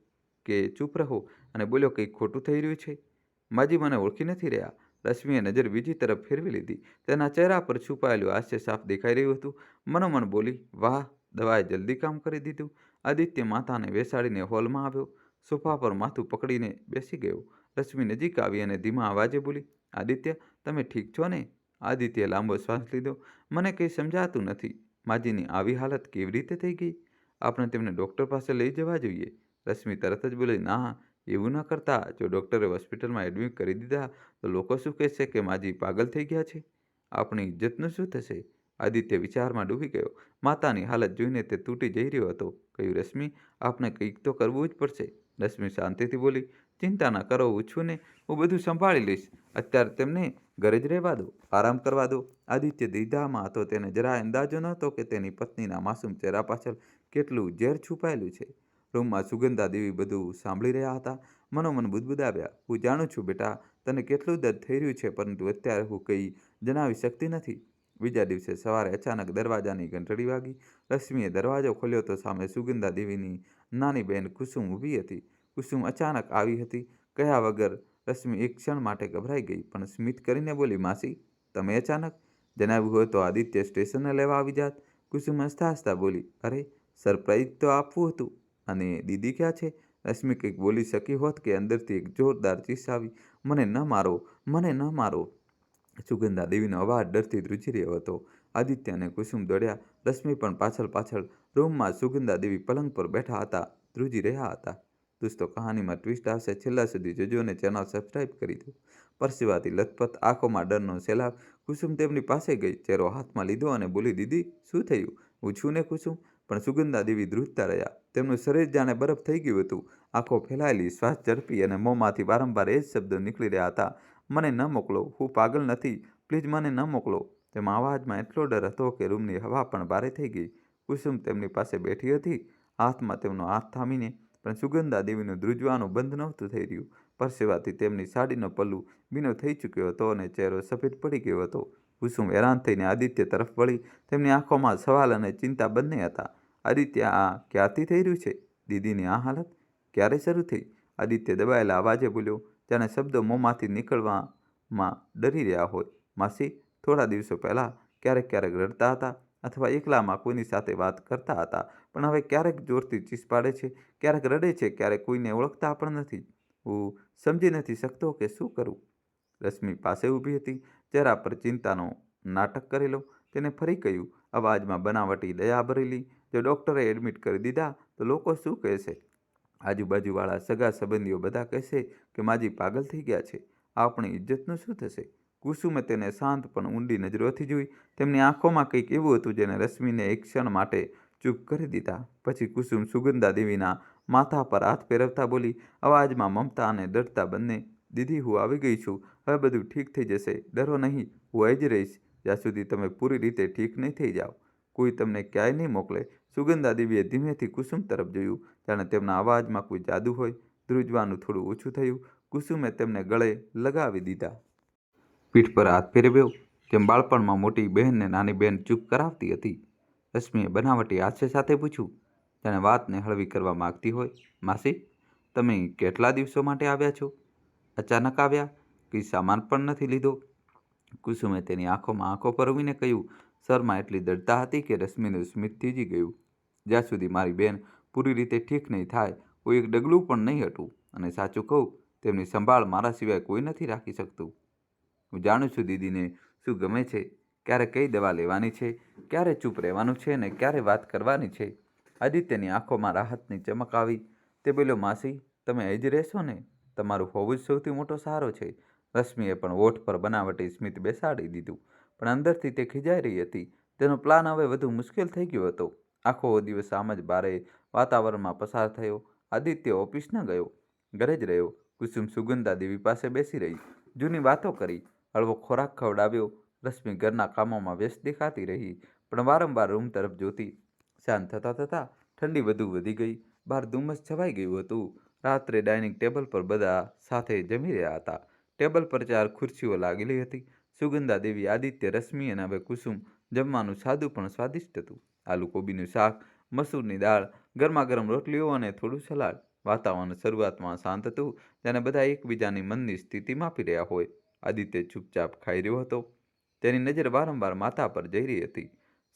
કે ચૂપ રહો અને બોલ્યો, કંઈક ખોટું થઈ રહ્યું છે. માજી મને ઓળખી નથી રહ્યા. રશ્મિએ નજર બીજી તરફ ફેરવી લીધી. તેના ચહેરા પર છુપાયેલું હાસ્ય સાફ દેખાઈ રહ્યું હતું. મનોમન બોલી, વાહ, દવાએ જલ્દી કામ કરી દીધું. આદિત્ય માતાને બેસાડીને હોલમાં આવ્યો. સોફા પર માથું પકડીને બેસી ગયો. રશ્મિ નજીક આવી અને ધીમા અવાજે બોલી, આદિત્ય, તમે ઠીક છો ને? આદિત્યએ લાંબો શ્વાસ લીધો. મને કંઈ સમજાતું નથી. માજીની આવી હાલત કેવી રીતે થઈ ગઈ? આપણે તેમને ડૉક્ટર પાસે લઈ જવા જોઈએ. રશ્મિ તરત જ બોલી, ના, એવું ન કરતા. જો ડૉક્ટરે હોસ્પિટલમાં એડમિટ કરી દીધા તો લોકો શું કહેશે કે માજી પાગલ થઈ ગયા છે? આપણી ઇજ્જતનું શું થશે? આદિત્ય વિચારમાં ડૂબી ગયો. માતાની હાલત જોઈને તે તૂટી જઈ રહ્યો હતો. કહ્યું, રશ્મિ, આપણે કંઈક તો કરવું જ પડશે. રશ્મિ શાંતિથી બોલી, ચિંતા ના કરો, હું છું ને, હું બધું સંભાળી લઈશ. અત્યારે તેમને ઘરે જ રહેવા દો, આરામ કરવા દો. આદિત્ય દ્વિધામાં હતો. તેને જરા અંદાજો નહોતો કે તેની પત્નીના માસૂમ ચહેરા પાછળ કેટલું ઝેર છુપાયેલું છે. રૂમમાં સુગંધા દેવી બધું સાંભળી રહ્યા હતા. મનોમન બુદબુદાવ્યા, હું જાણું છું બેટા, તને કેટલું દર્દ થઈ રહ્યું છે, પરંતુ અત્યારે હું કંઈ જણાવી શકતી નથી. બીજા દિવસે સવારે અચાનક દરવાજાની ઘંટડી વાગી. રશ્મિએ દરવાજો ખોલ્યો તો સામે સુગંધા દેવીની નાની બહેન કુસુમ ઊભી હતી. કુસુમ અચાનક આવી હતી. કહ્યા વગર રશ્મિ એક ક્ષણ માટે ગભરાઈ ગઈ, પણ સ્મિત કરીને બોલી, માસી, તમે અચાનક? જણાવ્યું હોય તો આદિત્ય સ્ટેશને લેવા આવી જાત. કુસુમ હસતા હસતા બોલી, અરે, સરપ્રાઈઝ તો આપવું હતું. અને દીદી ક્યાં છે? રશ્મિ કંઈક બોલી શકી હોત કે અંદરથી એક જોરદાર ચીસ આવી, મને ન મારો, મને ન મારો. સુગંધા દેવીનો અવાજ ડરથી ધ્રુજી રહ્યો હતો. આદિત્ય અને કુસુમ દોડ્યા. રશ્મિ પણ પાછળ રૂમમાં સુગંધા દેવી પલંગ પર બેઠા હતા, ધ્રુજી રહ્યા હતા. દોસ્તો, કહાનીમાં ટ્વિસ્ટ આવશે. છેલ્લા સુધી જોજો અને ચેનલ સબસ્ક્રાઈબ કરી દો. પરસેવાથી લથપથ, આંખોમાં ડરનો સૈલાબ. કુસુમ તેમની પાસે ગઈ, ચહેરો હાથમાં લીધો અને બોલી, દીદી, શું થયું? હું છું ને કુસુમ? પણ સુગંધા દેવી ધ્રુજતા રહ્યા. તેમનું શરીર જાણે બરફ થઈ ગયું હતું. આંખો ફેલાયેલી, શ્વાસ ઝડપી અને મોંમાંથી વારંવાર એ જ શબ્દો નીકળી રહ્યા હતા, મને ન મોકલો, હું પાગલ નથી, પ્લીઝ મને ન મોકલો. તેમાં અવાજમાં એટલો ડર હતો કે રૂમની હવા પણ ભારે થઈ ગઈ. કુસુમ તેમની પાસે બેઠી હતી, હાથમાં તેમનો હાથ થામીને, પણ સુગંધા દેવીનું ધ્રુજવાનું બંધ નહોતું થઈ રહ્યું. પરસેવાથી તેમની સાડીનો પલ્લુ ભીનો થઈ ચૂક્યો હતો અને ચહેરો સફેદ પડી ગયો હતો. કુસુમ હેરાન થઈને આદિત્ય તરફ વળી. તેમની આંખોમાં સવાલ અને ચિંતા બંને હતા. આદિત્ય, આ ક્યારથી થઈ રહ્યું છે? દીદીની આ હાલત ક્યારે શરૂ થઈ? આદિત્ય દબાયેલા અવાજે બોલ્યો, જાણે શબ્દો મોંમાંથી નીકળવામાં ડરી રહ્યા હોય. માસી, થોડા દિવસો પહેલાં ક્યારેક રડતા હતા, અથવા એકલામાં કોઈની સાથે વાત કરતા હતા, પણ હવે ક્યારેક જોરથી ચીસ પાડે છે, ક્યારેક રડે છે, ક્યારેક કોઈને ઓળખતા પણ નથી. હું સમજી નથી શકતો કે શું કરું. રશ્મિ પાસે ઊભી હતી, ચહેરા પર ચિંતાનો નાટક કરેલો. તેને ફરી કહ્યું, અવાજમાં બનાવટી દયા ભરેલી, જો ડૉક્ટરે એડમિટ કરી દીધા તો લોકો શું કહેશે? આજુબાજુવાળા, સગા સંબંધીઓ બધા કહેશે કે માજી પાગલ થઈ ગયા છે. આપણી ઇજ્જતનું શું થશે? કુસુમે તેને શાંત પણ ઊંડી નજરોથી જોઈ. તેમની આંખોમાં કંઈક એવું હતું જેને રશ્મિને એક ક્ષણ માટે ચૂપ કરી દીધા. પછી કુસુમ સુગંધા દેવીના માથા પર હાથ ફેરવતા બોલી, અવાજમાં મમતા અને ડરતા બંને. દીદી, હું આવી ગઈ છું. હવે બધું ઠીક થઈ જશે. ડરો નહીં, હું અહીં જ રહીશ જ્યાં સુધી તમે પૂરી રીતે ઠીક નહીં થઈ જાઓ. કોઈ તમને ક્યાંય નહીં મોકલે. સુગંધા દેવીએ ધીમેથી કુસુમ તરફ જોયું, જાણે તેમના અવાજમાં કોઈ જાદુ હોય. ધ્રુજવાનું થોડું ઓછું થયું. કુસુમે તેમને ગળે લગાવી દીધા. પીઠ પર હાથ ફેરવ્યો, જેમ બાળપણમાં મોટી બહેનને નાની બહેન ચૂપ કરાવતી હતી. રશ્મિએ બનાવટી હાસ્ય સાથે પૂછ્યું, જાણે વાતને હળવી કરવા માગતી હોય. માસી, તમે કેટલા દિવસો માટે આવ્યા છો? અચાનક આવ્યા? કંઈ સામાન પણ નથી લીધો? કુસુમે તેની આંખોમાં આંખો પરોવીને કહ્યું. શરમાં એટલી દડતા હતી કે રશ્મિનું સ્મિત થીજી ગયું. જ્યાં સુધી મારી બેન પૂરી રીતે ઠીક નહીં થાય, હું એક ડગલું પણ નહીં હટું. અને સાચું કહું, તેમની સંભાળ મારા સિવાય કોઈ નથી રાખી શકતું. હું જાણું છું દીદીને શું ગમે છે, ક્યારે કઈ દવા લેવાની છે, ક્યારે ચૂપ રહેવાનું છે અને ક્યારે વાત કરવાની છે. આદિત્યની આંખોમાં રાહતની ચમક આવી. તે બોલ્યો, માસી, તમે અહીં જ રહેશો ને? તમારું હોવું જ સૌથી મોટો સહારો છે. રશ્મિએ પણ ઓઠ પર બનાવટી સ્મિત બેસાડી દીધું, પણ અંદરથી તે ખીજાઈ રહી હતી. તેનો પ્લાન હવે વધુ મુશ્કેલ થઈ ગયો હતો. આખો દિવસ આમ જ બારે વાતાવરણમાં પસાર થયો. આદિત્ય ઓફિસ ન ગયો, ઘરે જ રહ્યો. કુસુમ સુગંધા દેવી પાસે બેસી રહી, જૂની વાતો કરી, હળવો ખોરાક ખવડાવ્યો. રશ્મિ ઘરના કામોમાં વ્યસ્ત દેખાતી રહી, પણ વારંવાર રૂમ તરફ જોતી. શાંત થતાં થતાં ઠંડી વધુ વધી ગઈ. બહાર ધુમ્મસ છવાઈ ગયું હતું. રાત્રે ડાઇનિંગ ટેબલ પર બધા સાથે જમી રહ્યા હતા. ટેબલ પર 4 ખુરશીઓ લાગેલી હતી. સુગંધા દેવી, આદિત્ય, રશ્મિ અને હવે કુસુમ. જમવાનું સાદું પણ સ્વાદિષ્ટ હતું. આલુ કોબીનું શાક, મસૂરની દાળ, ગરમા ગરમ રોટલીઓ અને થોડું સલાડ. વાતાવરણ શરૂઆતમાં શાંત હતું, જાણે બધા એકબીજાની મનની સ્થિતિ માપી રહ્યા હોય. આદિત્ય ચૂપચાપ ખાઈ રહ્યો હતો. તેની નજર વારંવાર માથા પર જઈ રહી હતી.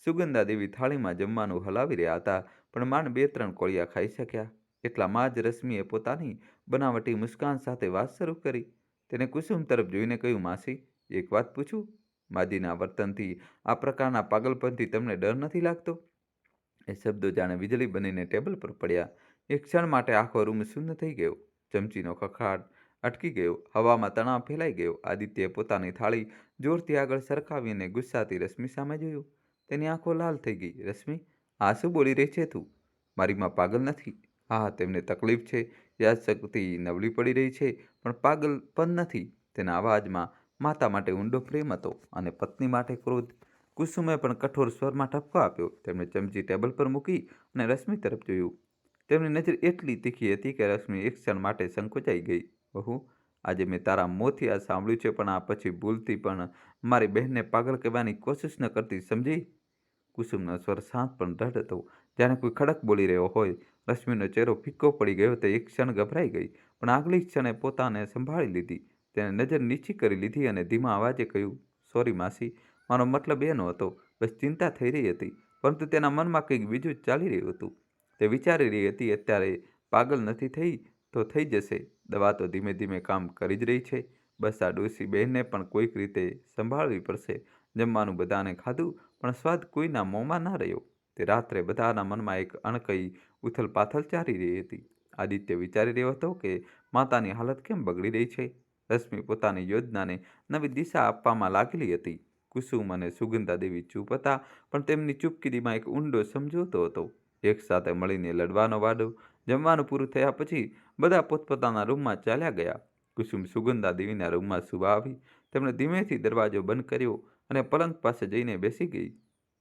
સુગંધા દેવી થાળીમાં જમવાનું હલાવી રહ્યા હતા, પણ માંડ 2-3 કોળિયા ખાઈ શક્યા. એટલામાં જ રશ્મિએ પોતાની બનાવટી મુસ્કાન સાથે વાત શરૂ કરી. તેને કુસુમ તરફ જોઈને કહ્યું, માસી, એક વાત પૂછું? માજીના વર્તનથી, આ પ્રકારના પાગલપનથી તમને ડર નથી લાગતો? એ શબ્દો જાણે વીજળી બનીને ટેબલ પર પડ્યા. એક ક્ષણ માટે આખો રૂમ શૂન્ય થઈ ગયો. ચમચીનો ખખડાટ અટકી ગયો. હવામાં તણાવ ફેલાઈ ગયો. આદિત્યએ પોતાની થાળી જોરથી આગળ સરકાવીને ગુસ્સાથી રશ્મિ સામે જોયું. તેની આંખો લાલ થઈ ગઈ. રશ્મિ, આ શું બોલી રહી છે તું? મારી માં પાગલ નથી. હા, તેમને તકલીફ છે, યાદશક્તિ નબળી પડી રહી છે, પણ પાગલપન નથી. તેના અવાજમાં માતા માટે ઊંડો પ્રેમ હતો અને પત્ની માટે ક્રોધ. કુસુમે પણ કઠોર સ્વરમાં ઠપકો આપ્યો. તેમણે ચમચી ટેબલ પર મૂકી અને રશ્મિ તરફ જોયું. તેમની નજર એટલી તીખી હતી કે રશ્મિ એક ક્ષણ માટે સંકોચાઈ ગઈ. બહુ, આજે મેં તારા મોંથી આ સાંભળ્યું છે, પણ આ પછી ભૂલથી પણ મારી બહેનને પાગલ કહેવાની કોશિશ ન કરતી, સમજી? કુસુમનો સ્વર શાંત પણ દ્રઢ હતો, જાણે કોઈ ખડક બોલી રહ્યો હોય. રશ્મિનો ચહેરો ફિક્કો પડી ગયો. તે એક ક્ષણ ગભરાઈ ગઈ, પણ આગલી ક્ષણે પોતાને સંભાળી લીધી. તેણે નજર નીચી કરી લીધી અને ધીમા અવાજે કહ્યું, સોરી માસી, મારો મતલબ એ નહોતો. બસ ચિંતા થઈ રહી હતી. પરંતુ તેના મનમાં કંઈક બીજું જ ચાલી રહ્યું હતું. તે વિચારી રહી હતી, અત્યારે પાગલ નથી થઈ તો થઈ જશે. દવા તો ધીમે ધીમે કામ કરી જ રહી છે. બસ આ ડોસી બહેનને પણ કોઈક રીતે સંભાળવી પડશે. જમવાનું બધાને ખાધું, પણ સ્વાદ કોઈના મોંમાં ન રહ્યો. તે રાત્રે બધાના મનમાં એક અણકઈ ઉથલપાથલ ચાલી રહી હતી. આદિત્ય વિચારી રહ્યો હતો કે માતાની હાલત કેમ બગડી રહી છે. રશ્મિ પોતાની યોજનાને નવી દિશા આપવામાં લાગેલી હતી. કુસુમ અને સુગંધા દેવી ચૂપ હતા, પણ તેમની ચૂપકીદીમાં એક ઊંડો સમજોતો હતો. એક સાથે મળીને લડવાનો વાદો. જમવાનું પૂરું થયા પછી બધા પોતપોતાના રૂમમાં ચાલ્યા ગયા. કુસુમ સુગંધા દેવીના રૂમમાં સુવા આવી. તેમણે ધીમેથી દરવાજો બંધ કર્યો અને પલંગ પાસે જઈને બેસી ગઈ.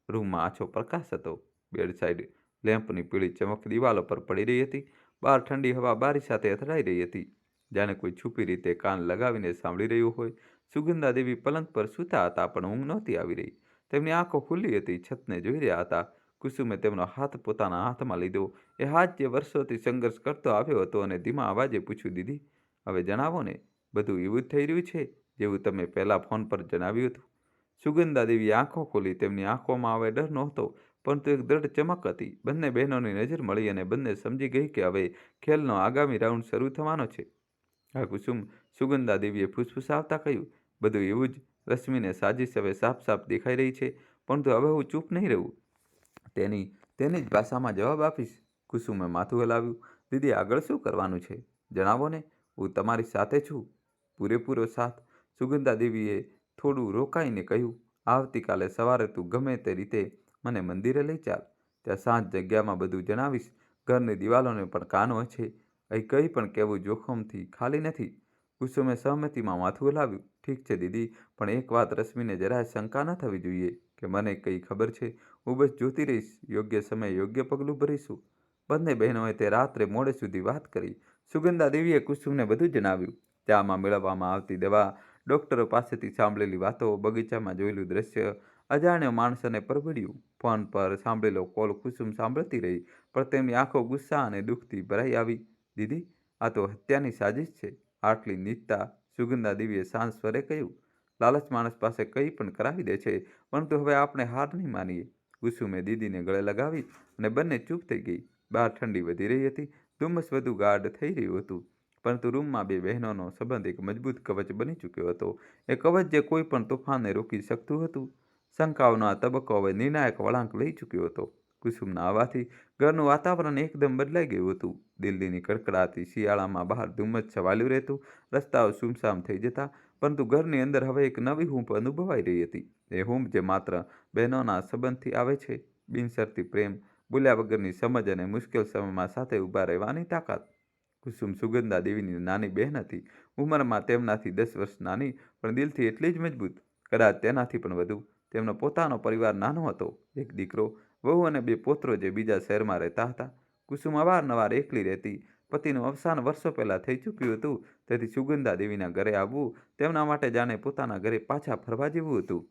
રૂમમાં આછો પ્રકાશ હતો. બેડ સાઇડ લેમ્પની પીળી ચમક દિવાલો પર પડી રહી હતી. બહાર ઠંડી હવા બારી સાથે અથડાઈ રહી હતી, જાણે કોઈ છુપી રીતે કાન લગાવીને સાંભળી રહ્યું હોય. સુગંધા દેવી પલંગ પર સૂતા હતા, પણ ઊંઘ નહોતી આવી રહી. તેમની આંખો ખુલ્લી હતી, છતને જોઈ રહ્યા હતા. કુસુમે તેમનો હાથ પોતાના હાથમાં લીધો. એ હાથ જે વર્ષોથી સંઘર્ષ કરતો આવ્યો હતો, અને ધીમા અવાજે પૂછ્યું, દીદી, હવે જણાવો ને, બધું એવું જ થઈ રહ્યું છે જેવું તમે પહેલા ફોન પર જણાવ્યું હતું? સુગંધા દેવી આંખો ખોલી. તેમની આંખોમાં હવે ડર નહોતો, પરંતુ એક દ્રઢ ચમક હતી. બંને બહેનોની નજર મળી અને બંને સમજી ગઈ કે હવે ખેલનો આગામી રાઉન્ડ શરૂ થવાનો છે. હા કુસુમ, સુગંધા દેવીએ ફૂસફૂસાવતા કહ્યું, બધું એવું જ. રશ્મિને સાજિશ હવે સાફ સાફ દેખાઈ રહી છે, પરંતુ હવે હું ચૂપ નહીં રહું. તેની જ ભાષામાં જવાબ આપીશ. કુસુમે માથું હલાવ્યું. દીદી, આગળ શું કરવાનું છે? જણાવો ને, હું તમારી સાથે છું, પૂરેપૂરો સાથ. સુગંધા દેવીએ થોડું રોકાઈને કહ્યું, આવતીકાલે સવારે તું ગમે તે રીતે મને મંદિરે લઈ ચાલ. ત્યાં શાંત જગ્યામાં બધું જણાવીશ. ઘરની દિવાલોને પણ કાન હોય છે. અહીં કંઈ પણ કહેવું જોખમથી ખાલી નથી. કુસુમે સહમતીમાં માથું હલાવ્યું. ઠીક છે દીદી, પણ એક વાત રશ્મિને જરાય શંકા ન થવી જોઈએ કે મને કંઈ ખબર છે. હું બસ જોતી રહીશ. યોગ્ય સમયે યોગ્ય પગલું ભરીશું. બંને બહેનોએ તે રાત્રે મોડે સુધી વાત કરી. સુગંધા દેવીએ કુસુમને બધું જણાવ્યું. ચામાં મેળવવામાં આવતી દવા, ડૉક્ટરો પાસેથી સાંભળેલી વાતો, બગીચામાં જોયેલું દ્રશ્ય, અજાણ્યો માણસને પરભડ્યું. ફોન પર સાંભળેલો કોલ કુસુમ સાંભળતી રહી, પણ તેમની આંખો ગુસ્સા અને દુઃખથી ભરાઈ આવી. દીદી, આ તો હત્યાની સાજિશ છે. આટલી નીચતા સુગંધા દેવીએ શાંત સ્વરે કહ્યું. લાલચ માણસ પાસે કંઈ પણ કરાવી દે છે, પરંતુ હવે આપણે હાર નહીં માનીએ. કુસુમે દીદીને ગળે લગાવી અને બંને ચૂપ થઈ ગઈ. બહાર ઠંડી વધી રહી હતી. ધુમ્મસ વધુ ગાઢ થઈ રહ્યું હતું. પરંતુ રૂમમાં બે બહેનોનો સંબંધ એક મજબૂત કવચ બની ચૂક્યો હતો. એ કવચ જે કોઈ પણ તોફાનને રોકી શકતું હતું. શંકાઓનો આ તબક્કો હવે નિર્ણાયક વળાંક લઈ ચૂક્યો હતો. કુસુમના આવવાથી ઘરનું વાતાવરણ એકદમ બદલાઈ ગયું હતું. દિલ્હીની કડકડાતી શિયાળામાં બહાર ધુમ્મસ છવાયેલું રહેતું, રસ્તાઓ સુમસામ થઈ જતા, પરંતુ ઘરની અંદર હવે એક નવી હૂંફ અનુભવાઈ રહી હતી. એ હૂંફ જે માત્ર બહેનોના સંબંધથી આવે છે. બિનશરતી પ્રેમ, બોલ્યા વગરની સમજ અને મુશ્કેલ સમયમાં સાથે ઊભા રહેવાની તાકાત. કુસુમ સુગંધા દેવીની નાની બહેન હતી. ઉંમરમાં તેમનાથી 10 વર્ષ નાની, પણ દિલથી એટલી જ મજબૂત, કદાચ તેનાથી પણ વધુ. તેમનો પોતાનો પરિવાર નાનો હતો. એક દીકરો, વહુ અને 2 પૌત્રો જે બીજા શહેરમાં રહેતા હતા. કુસુમ અવારનવાર એકલી રહેતી. પતિનું અવસાન વર્ષો પહેલાં થઈ ચૂક્યું હતું, તેથી સુગંધા દેવીના ઘરે આવવું તેમના માટે જાણે પોતાના ઘરે પાછા ફરવા જેવું હતું.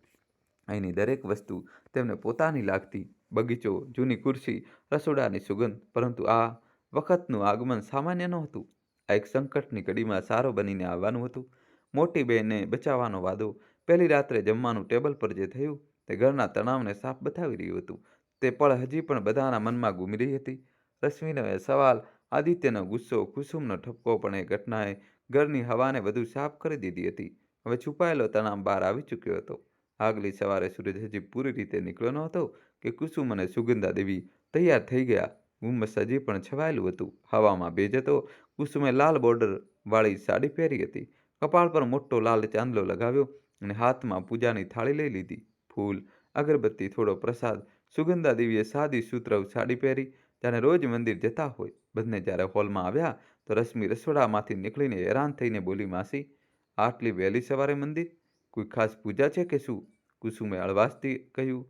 અહીંની દરેક વસ્તુ તેમને પોતાની લાગતી. બગીચો, જૂની ખુરશી, રસોડાની સુગંધ. પરંતુ આ વખતનું આગમન સામાન્ય નહોતું. આ એક સંકટની ઘડીમાં સારો બનીને આવવાનું હતું. મોટી બહેનને બચાવવાનો વાદો. પહેલી રાત્રે જમવાનું ટેબલ પર જે થયું, તે ઘરના તણાવને સાફ બતાવી રહ્યું હતું. તે પળ હજી પણ બધાના મનમાં ઘૂમી રહી હતી. રશ્મિનો એ સવાલ, આદિત્યનો ગુસ્સો, કુસુમનો ઠપકો, પણ એ ઘટનાએ ઘરની હવાને વધુ સાફ કરી દીધી હતી. હવે છુપાયેલો તણાવ બહાર આવી ચૂક્યો હતો. આગલી સવારે સૂરજ હજી પૂરી રીતે નીકળ્યો નહોતો કે કુસુમ અને સુગંધા દેવી તૈયાર થઈ ગયા. ધુમ્મસ હજી પણ છવાયેલું હતું. હવામાં ભેજ હતો. કુસુમે લાલ બોર્ડર વાળી સાડી પહેરી હતી. કપાળ પર મોટો લાલ ચાંદલો લગાવ્યો અને હાથમાં પૂજાની થાળી લઈ લીધી. ફૂલ, અગરબત્તી, થોડો પ્રસાદ. સુગંધા દેવીએ સાદી સુતરાઉ સાડી પહેરી, જાણે રોજ મંદિર જતા હોય. બંને જ્યારે હોલમાં આવ્યા તો રશ્મિ રસોડામાંથી નીકળીને હેરાન થઈને બોલી, માસી, આટલી વહેલી સવારે મંદિર? કોઈ ખાસ પૂજા છે કે શું? કુસુમે હળવાશથી કહ્યું,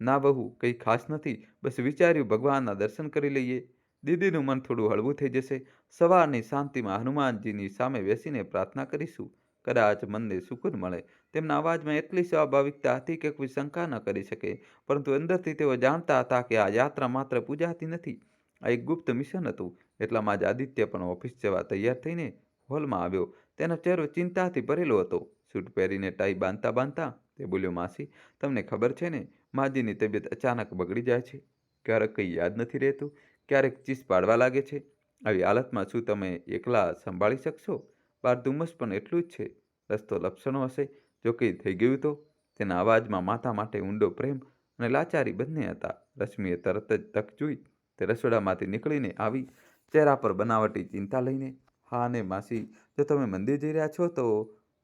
ના બહુ, કંઈ ખાસ નથી. બસ વિચાર્યું ભગવાનના દર્શન કરી લઈએ. દીદીનું મન થોડું હળવું થઈ જશે. સવારની શાંતિમાં હનુમાનજીની સામે બેસીને પ્રાર્થના કરીશું. કદાચ મનને સુકૂન મળે. તેમના અવાજમાં એટલી સ્વાભાવિકતા હતી કે કોઈ શંકા ન કરી શકે. પરંતુ અંદરથી તેઓ જાણતા હતા કે આ યાત્રા માત્ર પૂજાથી નથી. આ એક ગુપ્ત મિશન હતું. એટલામાં જ આદિત્ય પણ ઓફિસ જવા તૈયાર થઈને હોલમાં આવ્યો. તેનો ચહેરો ચિંતાથી ભરેલો હતો. સૂટ પહેરીને ટાઈ બાંધતા બાંધતા તે બોલ્યો, માસી, તમને ખબર છે ને, માજીની તબિયત અચાનક બગડી જાય છે. ક્યારેક કંઈ યાદ નથી રહેતું, ક્યારેક ચીસ પાડવા લાગે છે. આવી હાલતમાં શું તમે એકલા સંભાળી શકશો? બહાર ધુમ્મસ પણ એટલું જ છે. રસ્તો લપસણો હશે. જો કંઈ થઈ ગયું તો? તેના અવાજમાં માતા માટે ઊંડો પ્રેમ અને લાચારી બંને હતા. રશ્મિએ તરત જ તક જોઈ. તે રસોડામાંથી નીકળીને આવી, ચહેરા પર બનાવટી ચિંતા લઈને. હા ને માસી, જો તમે મંદિર જઈ રહ્યા છો તો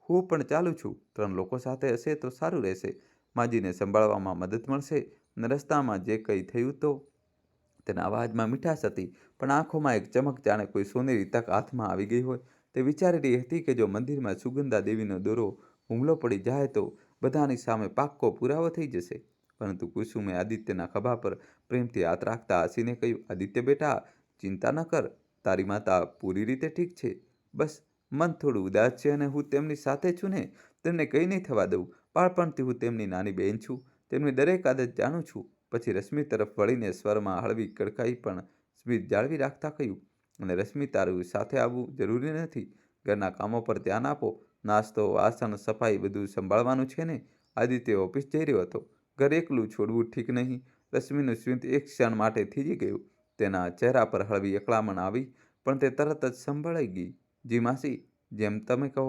હું પણ ચાલું છું. 3 લોકો સાથે હશે તો સારું રહેશે. માજીને સંભાળવામાં મદદ મળશે. અને રસ્તામાં જે કંઈ થયું તો? તેના અવાજમાં મીઠાશ હતી, પણ આંખોમાં એક ચમક, જાણે કોઈ સોનેરી તક હાથમાં આવી ગઈ હોય. તે વિચારી રહી હતી કે જો મંદિરમાં સુગંધા દેવીનો દોરો હુમલો પડી જાય તો બધાની સામે પાક્કો પુરાવો થઈ જશે. પરંતુ કુસુમે આદિત્યના ખભા પર પ્રેમથી હાથ રાખતા હસીને કહ્યું, આદિત્ય બેટા, ચિંતા ન કર. તારી માતા પૂરી રીતે ઠીક છે. બસ મન થોડું ઉદાસ છે અને હું તેમની સાથે છું ને. તેમને કંઈ નહીં થવા દઉં. બાળપણથી હું તેમની નાની બહેન છું. તેમની દરેક આદત જાણું છું. પછી રશ્મિ તરફ વળીને સ્વરમાં હળવી કડકાઈ પણ સ્મિત જાળવી રાખતા કહ્યું, અને રશ્મિ, તારું સાથે આવવું જરૂરી નથી. ઘરના કામો પર ધ્યાન આપો. નાસ્તો, વાસણ, સફાઈ બધું સંભાળવાનું છે ને. આદિત્ય ઓફિસ જઈ રહ્યો હતો. ઘર એકલું છોડવું ઠીક નહીં. રશ્મિનું સ્મિત એક ક્ષણ માટે થીજી ગયું. તેના ચહેરા પર હળવી અકળામણ આવી, પણ તે તરત જ સંભળાઈ ગઈ. જી માસી, જેમ તમે કહો.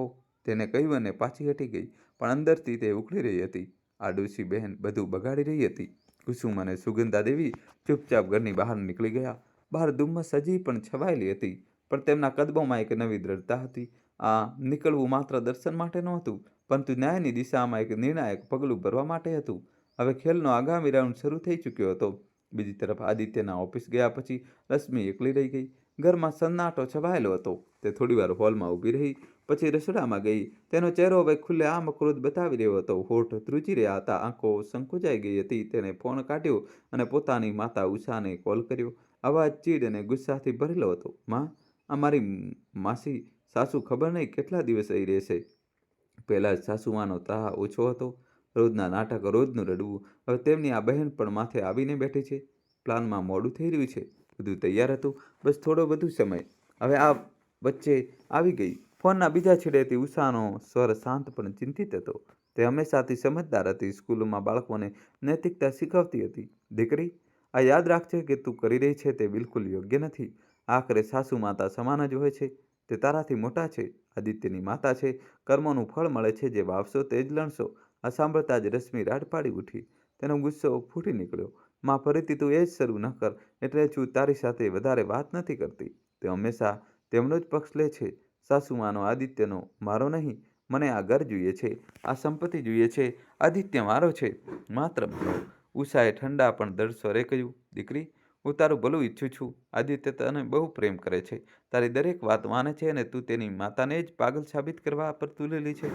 તેને કહ્યું અને પાછી હટી ગઈ. પણ અંદરથી તે ઉકળી રહી હતી. આ ડોશી બહેન બધું બગાડી રહી હતી. કુસુમ અને સુગંધા દેવી ચૂપચાપ ઘરની બહાર નીકળી ગયા. બહાર ધુમ્મસ હજી પણ છવાયેલી હતી, પણ તેમના કદમોમાં એક નવી દ્રઢતા હતી. આ નીકળવું માત્ર દર્શન માટે નહોતું, પરંતુ ન્યાયની દિશામાં એક નિર્ણાયક પગલું ભરવા માટે હતું. હવે ખેલનો આગામી રાઉન્ડ શરૂ થઈ ચૂક્યો હતો. બીજી તરફ આદિત્યના ઓફિસ ગયા પછી રશ્મિ એકલી રહી ગઈ. ઘરમાં સન્નાટો છવાયેલો હતો. તે થોડીવાર હોલમાં ઊભી રહી, પછી રસોડામાં ગઈ. તેનો ચહેરો હવે ખુલ્લેઆમ ક્રોધ બતાવી રહ્યો હતો. હોઠ ધ્રુજી રહ્યા હતા, આંખો સંકોચાઈ ગઈ હતી. તેણે ફોન કાઢ્યો અને પોતાની માતા ઉષાને કોલ કર્યો. અવાજ ચીડ અને ગુસ્સાથી ભરેલો હતો. માં, આ મારી માસી સાસુ ખબર નહીં કેટલા દિવસ અહીં રહેશે. પહેલાં જ સાસુમાનો ત્રાહ ઓછો હતો. રોજના નાટક, રોજનું રડવું. હવે તેમની આ બહેન પણ માથે આવીને બેઠી છે. પ્લાનમાં મોડું થઈ રહ્યું છે. બધું તૈયાર હતું, બસ થોડો વધુ સમય. હવે આ વચ્ચે આવી ગઈ. ફોનના બીજા છેડેથી ઉષાનો સ્વર શાંત પણ ચિંતિત હતો. તે હંમેશાથી સમજદાર હતી. સ્કૂલમાં બાળકોને નૈતિકતા શીખવતી હતી. દીકરી, આ યાદ રાખજે કે તું કરી રહી છે તે બિલકુલ યોગ્ય નથી. આખરે સાસુ માતા સમાન જ હોય છે. તે તારાથી મોટા છે, આદિત્યની માતા છે. કર્મોનું ફળ મળે છે. જે વાવશો તે જ લણશો. આ સાંભળતા જ રશ્મિ રાડ પાડી ઉઠી. તેનો ગુસ્સો ફૂટી નીકળ્યો. માં, ફરીથી તું એ જ શરૂ ન કર. એટલે જ હું તારી સાથે વધારે વાત નથી કરતી. તે હંમેશા તેમનો જ પક્ષ લે છે. સાસુમાનો આદિત્યનો, મારો નહીં. મને આ ઘર જોઈએ છે, આ સંપત્તિ જોઈએ છે. આદિત્ય મારો છે, માત્ર મારો. ઉષાએ ઠંડા પણ દૃઢ સ્વરે કહ્યું. દીકરી, હું તારું ભલું ઈચ્છું છું. આદિત્ય તને બહુ પ્રેમ કરે છે, તારી દરેક વાત માને છે અને તું તેની માતાને જ પાગલ સાબિત કરવા પર તુલેલી છે.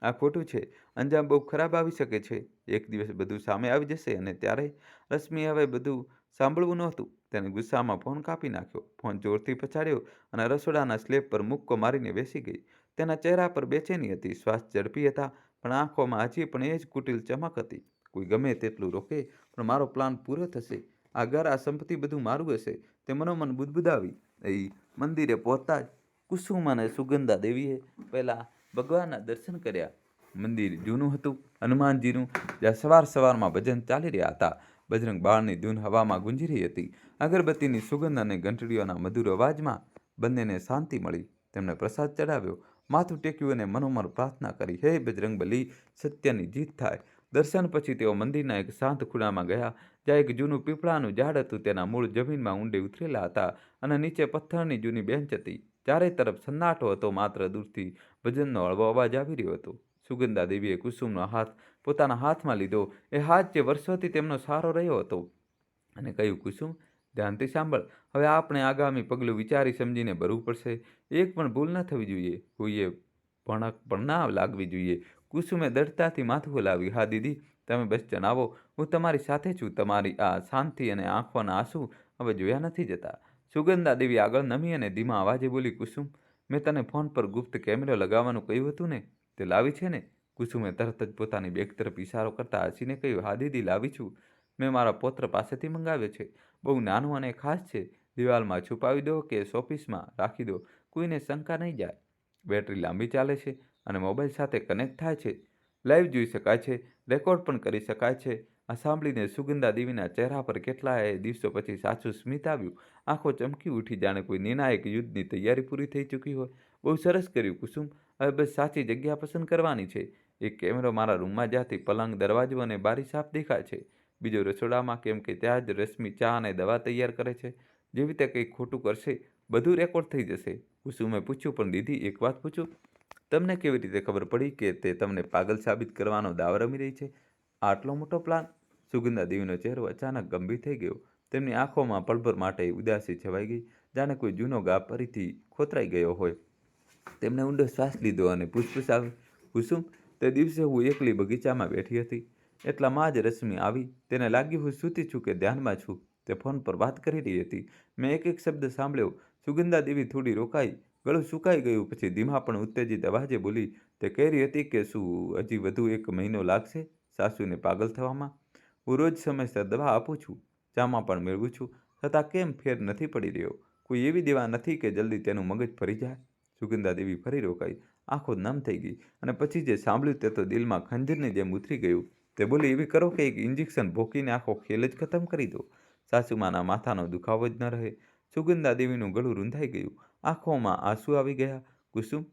આ ખોટું છે. અંજામ બહુ ખરાબ આવી શકે છે. એક દિવસ બધું સામે આવી જશે અને ત્યારે. રશ્મિ હવે બધું સાંભળવું નહોતું. તેને ગુસ્સામાં ફોન કાપી નાખ્યો. ફોન જોરથી પછાડ્યો અને રસોડાના સ્લેબ પર મુક્કો મારીને બેસી ગઈ. તેના ચહેરા પર બેચેની હતી, શ્વાસ ઝડપી હતા, પણ આંખોમાં હજી પણ એ જ કુટિલ ચમક હતી. કોઈ ગમે તેટલું રોકે, પણ મારો પ્લાન પૂરો થશે. આ ઘર, આ સંપત્તિ બધું મારું હશે. તે મનોમન બુદબુદાવી. એ મંદિરે પહોંચતા જ કુસુમ અને સુગંધા દેવીએ પહેલાં ભગવાનના દર્શન કર્યા. મંદિર જૂનું હતું, હનુમાનજીનું, જ્યાં સવાર સવારમાં ભજન ચાલી રહ્યા હતા. બજરંગ બાળની ધૂન હવામાં ગુંજી રહી હતી. અગરબત્તીની સુગંધ અને ઘંટડીઓના મધુર અવાજમાં બંનેને શાંતિ મળી. તેમણે પ્રસાદ ચડાવ્યો, માથું ટેક્યું અને મનોમન પ્રાર્થના કરી, હે બજરંગબલી, સત્યની જીત થાય. દર્શન પછી તેઓ મંદિરના એક શાંત ખૂણામાં ગયા, જ્યાં એક જૂનું પીપળાનું ઝાડ હતું. તેના મૂળ જમીનમાં ઊંડે ઉતરેલા હતા અને નીચે પથ્થરની જૂની બેન્ચ હતી. ચારે તરફ સન્નાટો હતો. માત્ર દૂરથી ભજનનો હળવો અવાજ આવી રહ્યો હતો. સુગંધા દેવીએ કુસુમનો હાથ પોતાના હાથમાં લીધો, એ હાથ જે વર્ષોથી તેમનો સહારો રહ્યો હતો, અને કહ્યું, કુસુમ, ધ્યાનથી સાંભળ. હવે આપણે આગામી પગલું વિચારી સમજીને ભરવું પડશે. એક પણ ભૂલ ન થવી જોઈએ. કોઈએ ભણક પણ ના લાગવી જોઈએ. કુસુમે દૃઢતાથી માથું હલાવ્યું. હા દીદી, તમે બસ જણાવો, હું તમારી સાથે છું. તમારી આ શાંતિ અને આંખોના આંસુ હવે જોયા નથી જતા. સુગંધા દેવી આગળ નમી અને ધીમા અવાજે બોલી, કુસુમ, મેં તને ફોન પર ગુપ્ત કેમેરો લગાવવાનું કહ્યું હતું ને, તે લાવી છે ને? કુસુમે તરત જ પોતાની બેગ તરફ ઇશારો કરતા હસીને કહ્યું, હા દીદી, લાવી છું. મેં મારા પૌત્ર પાસેથી મંગાવ્યો છે. બહુ નાનું અને ખાસ છે. દિવાલમાં છુપાવી દો કે ઓફિસમાં રાખી દો, કોઈને શંકા નહીં જાય. બેટરી લાંબી ચાલે છે અને મોબાઈલ સાથે કનેક્ટ થાય છે. લાઈવ જોઈ શકાય છે, રેકોર્ડ પણ કરી શકાય છે. આ સાંભળીને સુગંધા દેવીના ચહેરા પર કેટલાય દિવસો પછી સાચું સ્મિત આવ્યું. આંખો ચમકી ઉઠી, જાણે કોઈ નિર્ણાયક યુદ્ધની તૈયારી પૂરી થઈ ચૂકી હોય. બહુ સરસ કર્યું કુસુમ. હવે બસ સાચી જગ્યા પસંદ કરવાની છે. એક કેમેરો મારા રૂમમાં, જ્યાંથી પલંગ, દરવાજો અને બારી સાફ દેખાય છે. બીજો રસોડામાં, કેમ કે ત્યાં જ રશ્મિ ચા અને દવા તૈયાર કરે છે. જેવી રીતે કંઈક ખોટું કરશે, બધું રેકોર્ડ થઈ જશે. કુસુમે પૂછ્યું, પણ દીદી, એક વાત પૂછું, તમને કેવી રીતે ખબર પડી કે તે તમને પાગલ સાબિત કરવાનો દાવ રમી રહી છે? આટલો મોટો પ્લાન? સુગંધા દેવીનો ચહેરો અચાનક ગંભીર થઈ ગયો. તેમની આંખોમાં પળભર માટે ઉદાસી છવાઈ ગઈ, જાણે કોઈ જૂનો ઘા ફરીથી ખોતરાઈ ગયો હોય. તેમણે ઊંડો શ્વાસ લીધો અને ફૂસફૂસાવ્યું, કુસુમ, તે દિવસે હું એકલી બગીચામાં બેઠી હતી. એટલામાં જ રશ્મિ આવી. તેને લાગ્યું હું સૂતી છું કે ધ્યાનમાં છું. તે ફોન પર વાત કરી રહી હતી. મેં એક એક શબ્દ સાંભળ્યો. સુગંધા દેવી થોડી રોકાઈ, ગળું સુકાઈ ગયું. પછી ધીમા પણ ઉત્તેજિત અવાજે બોલી, તે કહી રહી હતી કે શું હજી વધુ 1 મહિનો લાગશે સાસુને પાગલ થવામાં? હું રોજ સમયસર દવા આપું છું, ચામાં પણ મેળવું છું, છતાં કેમ ફેર નથી પડી રહ્યો? કોઈ એવી દવા નથી કે જલ્દી તેનું મગજ ફરી જાય? સુગંધા દેવી ફરી રોકાઈ, આંખો નમ થઈ ગઈ, અને પછી જે સાંભળ્યું તે તો દિલમાં ખંજરની જેમ ઉતરી ગયું. તે બોલી, એવી કરો કે એક ઇન્જેક્શન ભોંકીને આખો ખેલ જ ખતમ કરી દો. સાસુમાના માથાનો દુખાવો જ ન રહે. સુગંધા દેવીનું ગળું રૂંધાઈ ગયું, આંખોમાં આંસુ આવી ગયા. કુસુમ,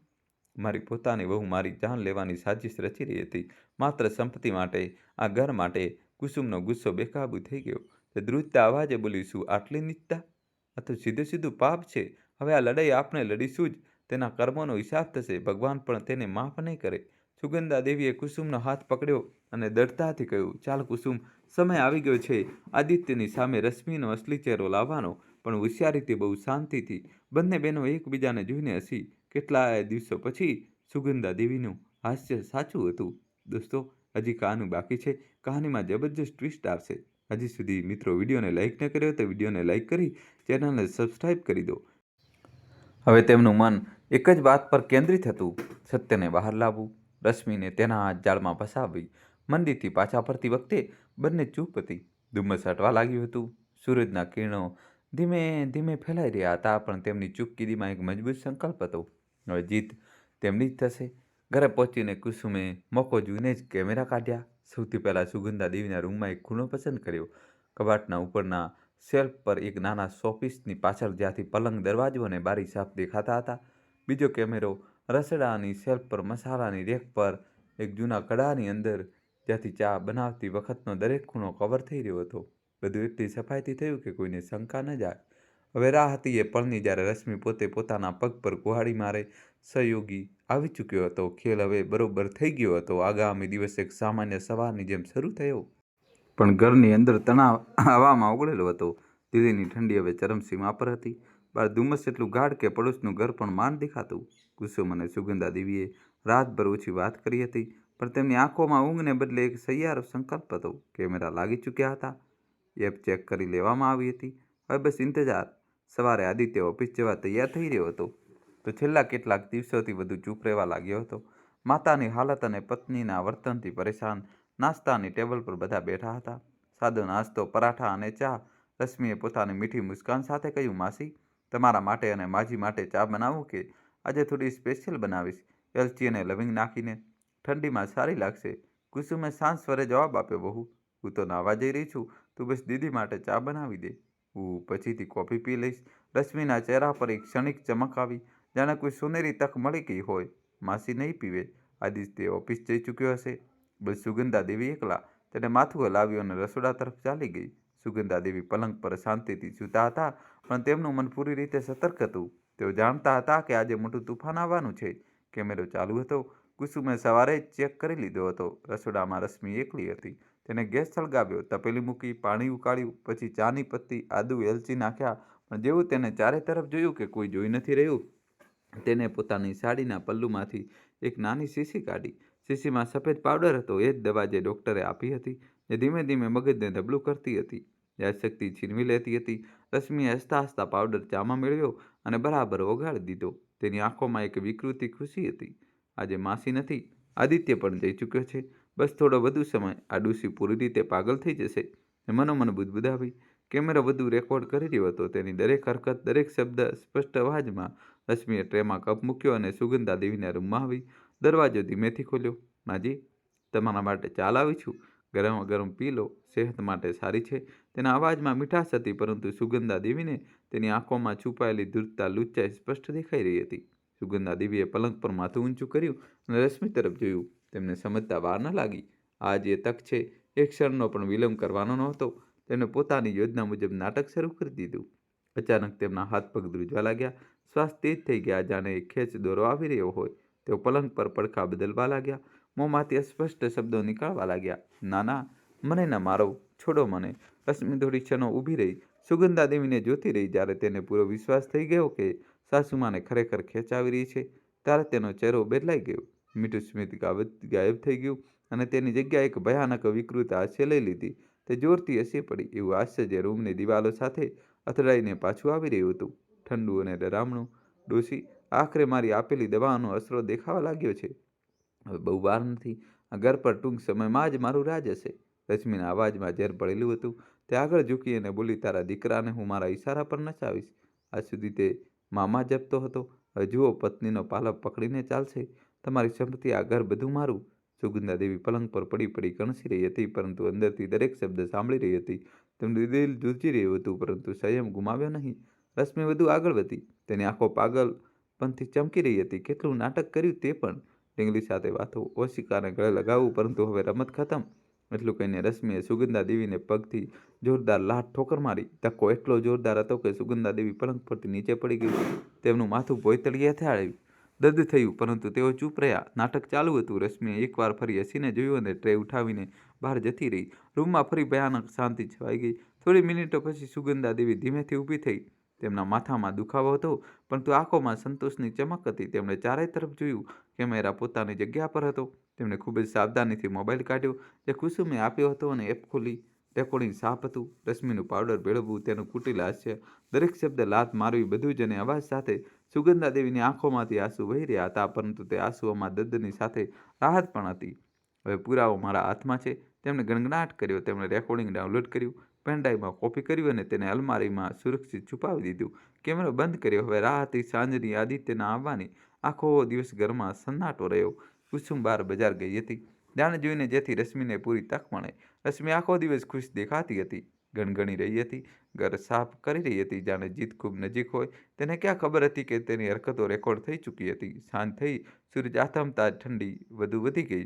મારી પોતાની વહુ મારી જાન લેવાની સાજિશ રચી રહી હતી, માત્ર સંપત્તિ માટે, આ ઘર માટે. કુસુમનો ગુસ્સો બેકાબૂ થઈ ગયો. તે ધ્રુજતા અવાજે બોલી, શું આટલી નીચતા? આ તો સીધું સીધું પાપ છે. હવે આ લડાઈ આપણે લડીશું જ. તેના કર્મોનો હિસાબ થશે. ભગવાન પણ તેને માફ નહીં કરે. સુગંધા દેવીએ કુસુમનો હાથ પકડ્યો અને દૃઢતાથી કહ્યું, ચાલ કુસુમ, સમય આવી ગયો છે આદિત્યની સામે રશ્મિનો અસલી ચહેરો લાવવાનો, પણ હોશિયારીથી બહુ શાંતિથી. બંને બહેનો એકબીજાને જોઈને હસી. કેટલાય દિવસો પછી સુગંધા દેવીનું હાસ્ય સાચું હતું. દોસ્તો, હજી કહાની બાકી છે. કહાનીમાં જબરજસ્ત ટ્વિસ્ટ આવશે. હજી સુધી મિત્રો વિડીયોને લાઇક ન કર્યો તો વિડીયોને લાઇક કરી ચેનલને સબસ્ક્રાઈબ કરી દો. હવે તેમનું મન એક જ વાત પર કેન્દ્રિત હતું, સત્યને બહાર લાવવું, રશ્મિને તેના જાળમાં ફસાવવી. મંદિરથી પાછા ફરતી વખતે બંને ચૂપ હતી. ધુમ્મસ હટવા લાગ્યું હતું. સૂરજના કિરણો ધીમે ધીમે ફેલાઈ રહ્યા હતા, પણ તેમની ચૂપકીદીમાં એક મજબૂત સંકલ્પ હતો. હવે જીત તેમની જ થશે. ઘરે પહોંચીને કુસુમે મોકો જોઈને જ કેમેરા કાઢ્યા. સૌથી પહેલાં સુગંધા દેવીના રૂમમાં એક ખૂણો પસંદ કર્યો. કબાટના ઉપરના શેલ્ફ પર એક નાના શોપીસની પાછળ, જ્યાંથી પલંગ, દરવાજો અને બારી સાફ દેખાતા હતા. બીજો કેમેરો રસોડાની શેલ્ફ પર, મસાલાની રેક પર, એક જૂના કડાની અંદર, જ્યાંથી ચા બનાવતી વખતનો દરેક ખૂણો કવર થઈ રહ્યો હતો. બધું એટલી સફાઈથી થયું કે કોઈને શંકા ન જાય. હવે રાહ હતી એ પળની જ્યારે રશ્મિ પોતે પોતાના પગ પર કુહાડી મારે. સહયોગી આવી ચૂક્યો હતો. ખેલ હવે બરોબર થઈ ગયો હતો. આગામી દિવસ એક સામાન્ય સવારની જેમ શરૂ થયો. પણ ઘરની અંદર તણાવ હવામાં ઓગળેલો હતો. દિલ્હીની ઠંડી હવે ચરમસીમા પર હતી. બહાર ધુમ્મસ એટલું ગાઢ કે પડોશનું ઘર પણ માંડ દેખાતું. કુસુમ અને સુગંધા દેવીએ રાતભર ઓછી વાત કરી હતી, પણ તેમની આંખોમાં ઊંઘને બદલે એક સહિયારો સંકલ્પ હતો. કેમેરા લાગી ચૂક્યા હતા. એપ ચેક કરી લેવામાં આવી હતી. હવે બસ ઇંતજાર. સવારે આદિત્ય ઓફિસ જવા તૈયાર થઈ રહ્યો હતો, તો છેલ્લા કેટલાક દિવસોથી વધુ ચૂપ રહેવા લાગ્યો હતો. માતાની હાલત અને પત્નીના વર્તનથી પરેશાન. નાસ્તાની ટેબલ પર બધા બેઠા હતા. સાદો નાસ્તો, પરાઠા અને ચા. રશ્મિએ પોતાની મીઠી મુસ્કાન સાથે કહ્યું, માસી, તમારા માટે અને માજી માટે ચા બનાવું કે? આજે થોડી સ્પેશિયલ બનાવીશ, એલચી અને લવિંગ નાખીને. ઠંડીમાં સારી લાગશે. કુસુમે શાંત સ્વરે જવાબ આપ્યો, બહુ, હું તો નાહવા જઈ રહી છું. તું બસ દીદી માટે ચા બનાવી દે. હું પછીથી કોફી પી લઈશ. રશ્મિના ચહેરા પર એક ક્ષણિક ચમક આવી, જાણે કોઈ સોનેરી તક મળી ગઈ હોય. માસી નહીં પીવે. આદિત્ય ઓફિસ જઈ ચૂક્યો હશે. બસ સુગંધા દેવી એકલા. તેને માથું હલાવ્યું અને રસોડા તરફ ચાલી ગઈ. સુગંધા દેવી પલંગ પર શાંતિથી સૂતા હતા, પણ તેમનું મન પૂરી રીતે સતર્ક હતું. તેઓ જાણતા હતા કે આજે મોટું તૂફાન આવવાનું છે. કેમેરો ચાલુ હતો. કુસુમે સવારે જ ચેક કરી લીધો હતો. રસોડામાં રશ્મિ એકલી હતી. તેને ગેસ સળગાવ્યો, તપેલી મૂકી, પાણી ઉકાળ્યું, પછી ચાની પત્તી, આદુ, એલચી નાખ્યા. પણ જેવું તેને ચારે તરફ જોયું કે કોઈ જોઈ નથી રહ્યું, તેને પોતાની સાડીના પલ્લુમાંથી એક નાની શીશી કાઢી. શીશીમાં સફેદ પાવડર હતો, એ જ દવા જે ડૉક્ટરે આપી હતી, જે ધીમે ધીમે મગજને નબળું કરતી હતી, યાદશક્તિ છીનવી લેતી હતી. રશ્મિએ હસતા હસતા પાવડર ચામાં મેળવ્યો અને બરાબર ઓગાળી દીધો. તેની આંખોમાં એક વિકૃતિ ખુશી હતી. આજે માસી નથી, આદિત્ય પણ જઈ ચૂક્યો છે. બસ થોડો વધુ સમય, આ ડોશી પૂરી રીતે પાગલ થઈ જશે. મનોમન બુદબુદાવી. કેમેરો વધુ રેકોર્ડ કરી રહ્યો હતો. તેની દરેક હરકત, દરેક શબ્દ સ્પષ્ટ અવાજમાં. રશ્મિએ ટ્રેમાં કપ મૂક્યો અને સુગંધા દેવીના રૂમમાં આવી. દરવાજો ધીમેથી ખોલ્યો. માજી, તમારા માટે ચા લાવી છું, ગરમ ગરમ પી લો, સેહત માટે સારી છે. તેના અવાજમાં મીઠાશ હતી, પરંતુ સુગંધા દેવીને તેની આંખોમાં છુપાયેલી ધૂળતા લુચ્ચાઈ સ્પષ્ટ દેખાઈ રહી હતી. સુગંધા દેવીએ પલંગ પર માથું ઊંચું કર્યું અને રશ્મિ તરફ જોયું. તેમને સમજતા વાર ન લાગી. આજ એ તક છે. એક ક્ષણનો પણ વિલંબ કરવાનો નહોતો. તેમણે પોતાની યોજના મુજબ નાટક શરૂ કરી દીધું. અચાનક તેમના હાથ પગ ધ્રુજવા લાગ્યા. શ્વાસ તેજ થઈ ગયા, જાણે ખેંચ દોરો આવી રહ્યો હોય. તેઓ પલંગ પર પડખા બદલવા લાગ્યા. મોંમાંથી અસ્પષ્ટ શબ્દો નીકળવા લાગ્યા. ના ના, મને ન મારો, છોડો મને. રશ્મિ થોડી ક્ષણો ઊભી રહી. સુગંધા દેવીને જોતી રહી. જ્યારે તેને પૂરો વિશ્વાસ થઈ ગયો કે સાસુમાને ખરેખર ખેંચાવી રહી છે, ત્યારે તેનો ચહેરો બદલાઈ ગયો. મીઠું સ્મિત ગાયબ થઈ ગયું અને તેની જગ્યાએ એક ભયાનક વિકૃત હાસ્ય લઈ લીધી. તે જોરથી હસી પડી. એવું હાસ્ય જે રૂમની દિવાલો સાથે અથડાઈને પાછું આવી રહ્યું હતું, ઠંડુ અને ડરામણું. ડોશી, આખરે મારી આપેલી દવાનો અસરો દેખાવા લાગ્યો છે. હવે બહુ વાર નથી. આ ઘર પર ટૂંક સમયમાં જ મારું રાજ હશે. રશ્મિના અવાજમાં ઝેર ભળેલું હતું. તે આગળ ઝૂકી અને બોલી, તારા દીકરાને હું મારા ઈશારા પર નચાવીશ. આજ સુધી તે મામા જપતો હતો. હવે જુઓ, પત્નીનો પાલવ પકડીને ચાલશે. તમારી સંપત્તિ, આ ઘર, બધું મારું. સુગંધા દેવી પલંગ પર પડી પડી કણસી રહી હતી, પરંતુ અંદરથી દરેક શબ્દ સાંભળી રહી હતી. તેમનું દિલ ધ્રુજી રહ્યું હતું, પરંતુ સંયમ ગુમાવ્યો નહીં. રશ્મિ વધુ આગળ વધી. તેની આંખો પાગલપણથી ચમકી રહી હતી. કેટલું નાટક કર્યું તે પણ. ઢીંગલી સાથે વાતો, ઓશિકાને ગળે લગાવવું, પરંતુ હવે રમત ખતમ. એટલું કહીને રશ્મિએ સુગંધા દેવીને પગથી જોરદાર લાત ઠોકર મારી. ધક્કો એટલો જોરદાર હતો કે સુગંધા દેવી પલંગ પરથી નીચે પડી ગઈ. તેમનું માથું ભોંયતળિયે અથડાયું. દર્દ થયું, પરંતુ તેઓ ચૂપ રહ્યા. નાટક ચાલુ હતું. રશ્મિએ એકવાર ફરી હસીને જોયું અને ટ્રે ઉઠાવીને બહાર જતી રહી. રૂમમાં ફરી ભયાનક શાંતિ છવાઈ ગઈ. થોડી મિનિટો પછી સુગંધા દેવી ધીમેથી ઊભી થઈ. તેમના માથામાં દુખાવો હતો, પરંતુ આંખોમાં સંતોષની ચમક હતી. તેમણે ચારે તરફ જોયું. કેમેરા પોતાની જગ્યા પર હતો. તેમણે ખૂબ જ સાવધાનીથી મોબાઈલ કાઢ્યો, જે કુસુમે આપ્યો હતો, અને એપ ખોલી. રેકોર્ડિંગ સાફ હતું. રશ્મિનું પાવડર ભેળવવું, તેનું કુટિલ હાસ્ય, દરેક શબ્દ લાત મારવી, બધું જ, અને અવાજ સાથે. સુગંધા દેવીની આંખોમાંથી આંસુ વહી રહ્યા હતા, પરંતુ તે આંસુઓમાં દર્દની સાથે રાહત પણ હતી. હવે પુરાવો મારા હાથમાં છે. તેમણે ગણગણાટ કર્યો. તેમણે રેકોર્ડિંગ ડાઉનલોડ કર્યું, પેનડ્રાઈવમાં કોપી કર્યું અને તેને અલમારીમાં સુરક્ષિત છુપાવી દીધું. કેમેરો બંધ કર્યો. હવે રાહ હતી સાંજની, આદિત્યના આવવાની. આખો દિવસ ઘરમાં સન્નાટો રહ્યો. કુસુમ બહાર બજાર ગઈ હતી, જાણે જોઈને જેથી રશ્મિને પૂરી તક મળે. રશ્મિ આખો દિવસ ખુશ દેખાતી હતી, ગણગણી રહી હતી, ઘર સાફ કરી રહી હતી, જાણે જીત ખૂબ નજીક હોય. તેને ક્યાં ખબર હતી કે તેની હરકતો રેકોર્ડ થઈ ચૂકી હતી. સાંજ થઈ. સૂરજ આથમતા જ ઠંડી વધુ વધી ગઈ.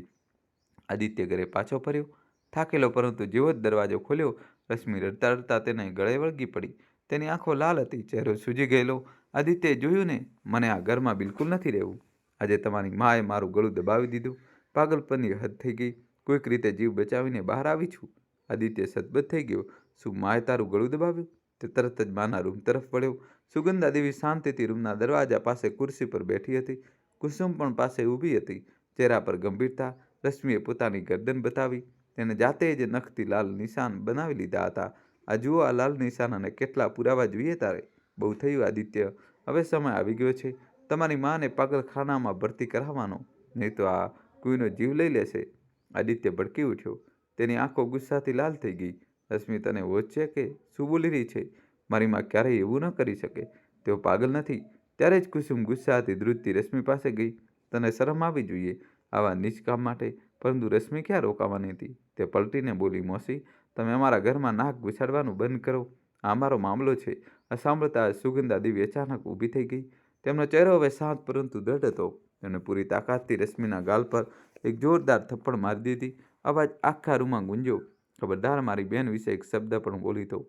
આદિત્ય ઘરે પાછો ફર્યો, થાકેલો, પરંતુ જેવો જ દરવાજો ખોલ્યો, રશ્મિ રડતા રડતા તેને ગળે વળગી પડી. તેની આંખો લાલ હતી, ચહેરો સૂજી ગયેલો. આદિત્યએ જોયું ને, મને આ ઘરમાં બિલકુલ નથી રહેવું. આજે તમારી માએ મારું ગળું દબાવી દીધું. પાગલપનની હદ થઈ ગઈ. કોઈક રીતે જીવ બચાવીને બહાર આવી છું. આદિત્ય સતબત થઈ ગયો. શું માએ તારું ગળું દબાવ્યું? તે તરત જ માના રૂમ તરફ વળ્યો. સુગંધા દેવી શાંતિથી રૂમના દરવાજા પાસે ખુરશી પર બેઠી હતી. કુસુમ પણ પાસે ઊભી હતી, ચહેરા પર ગંભીરતા. રશ્મિએ પોતાની ગરદન બતાવી. તેને જાતે જ નખથી લાલ નિશાન બનાવી લીધા હતા. આ જુઓ, આ લાલ નિશાન, અને કેટલા પુરાવા જોઈએ તારે? બહુ થયું આદિત્ય, હવે સમય આવી ગયો છે તમારી માને પાગલખાનામાં ભરતી કરાવવાનો, નહીં તો આ કોઈનો જીવ લઈ લેશે. આદિત્ય ભડકી ઉઠ્યો. તેની આંખો ગુસ્સાથી લાલ થઈ ગઈ. રશ્મિ, તને હોશ છે કે શું બોલી રહી છે? મારી માં ક્યારેય એવું ન કરી શકે. તેઓ પાગલ નથી. ત્યારે જ કુસુમ ગુસ્સાથી ધ્રુજતી રશ્મિ પાસે ગઈ. તને શરમ આવવી જોઈએ આવા નીચ કામ માટે. પરંતુ રશ્મિ ક્યાં રોકાવાની હતી. તે પલટીને બોલી, મોસી, તમે અમારા ઘરમાં નાક ઘુસાડવાનું બંધ કરો. આ અમારો મામલો છે. આ સાંભળતા સુગંધા દેવી અચાનક ઊભી થઈ ગઈ. તેમનો ચહેરો હવે શાંત પરંતુ દ્રઢ હતો. તેમણે પૂરી તાકાતથી રશ્મિના ગાલ પર એક જોરદાર થપ્પડ મારી દીધી. અવાજ આખા રૂમમાં ગુંજ્યો. ખબરદાર, મારી બેન વિશે એક શબ્દ પણ બોલી તો.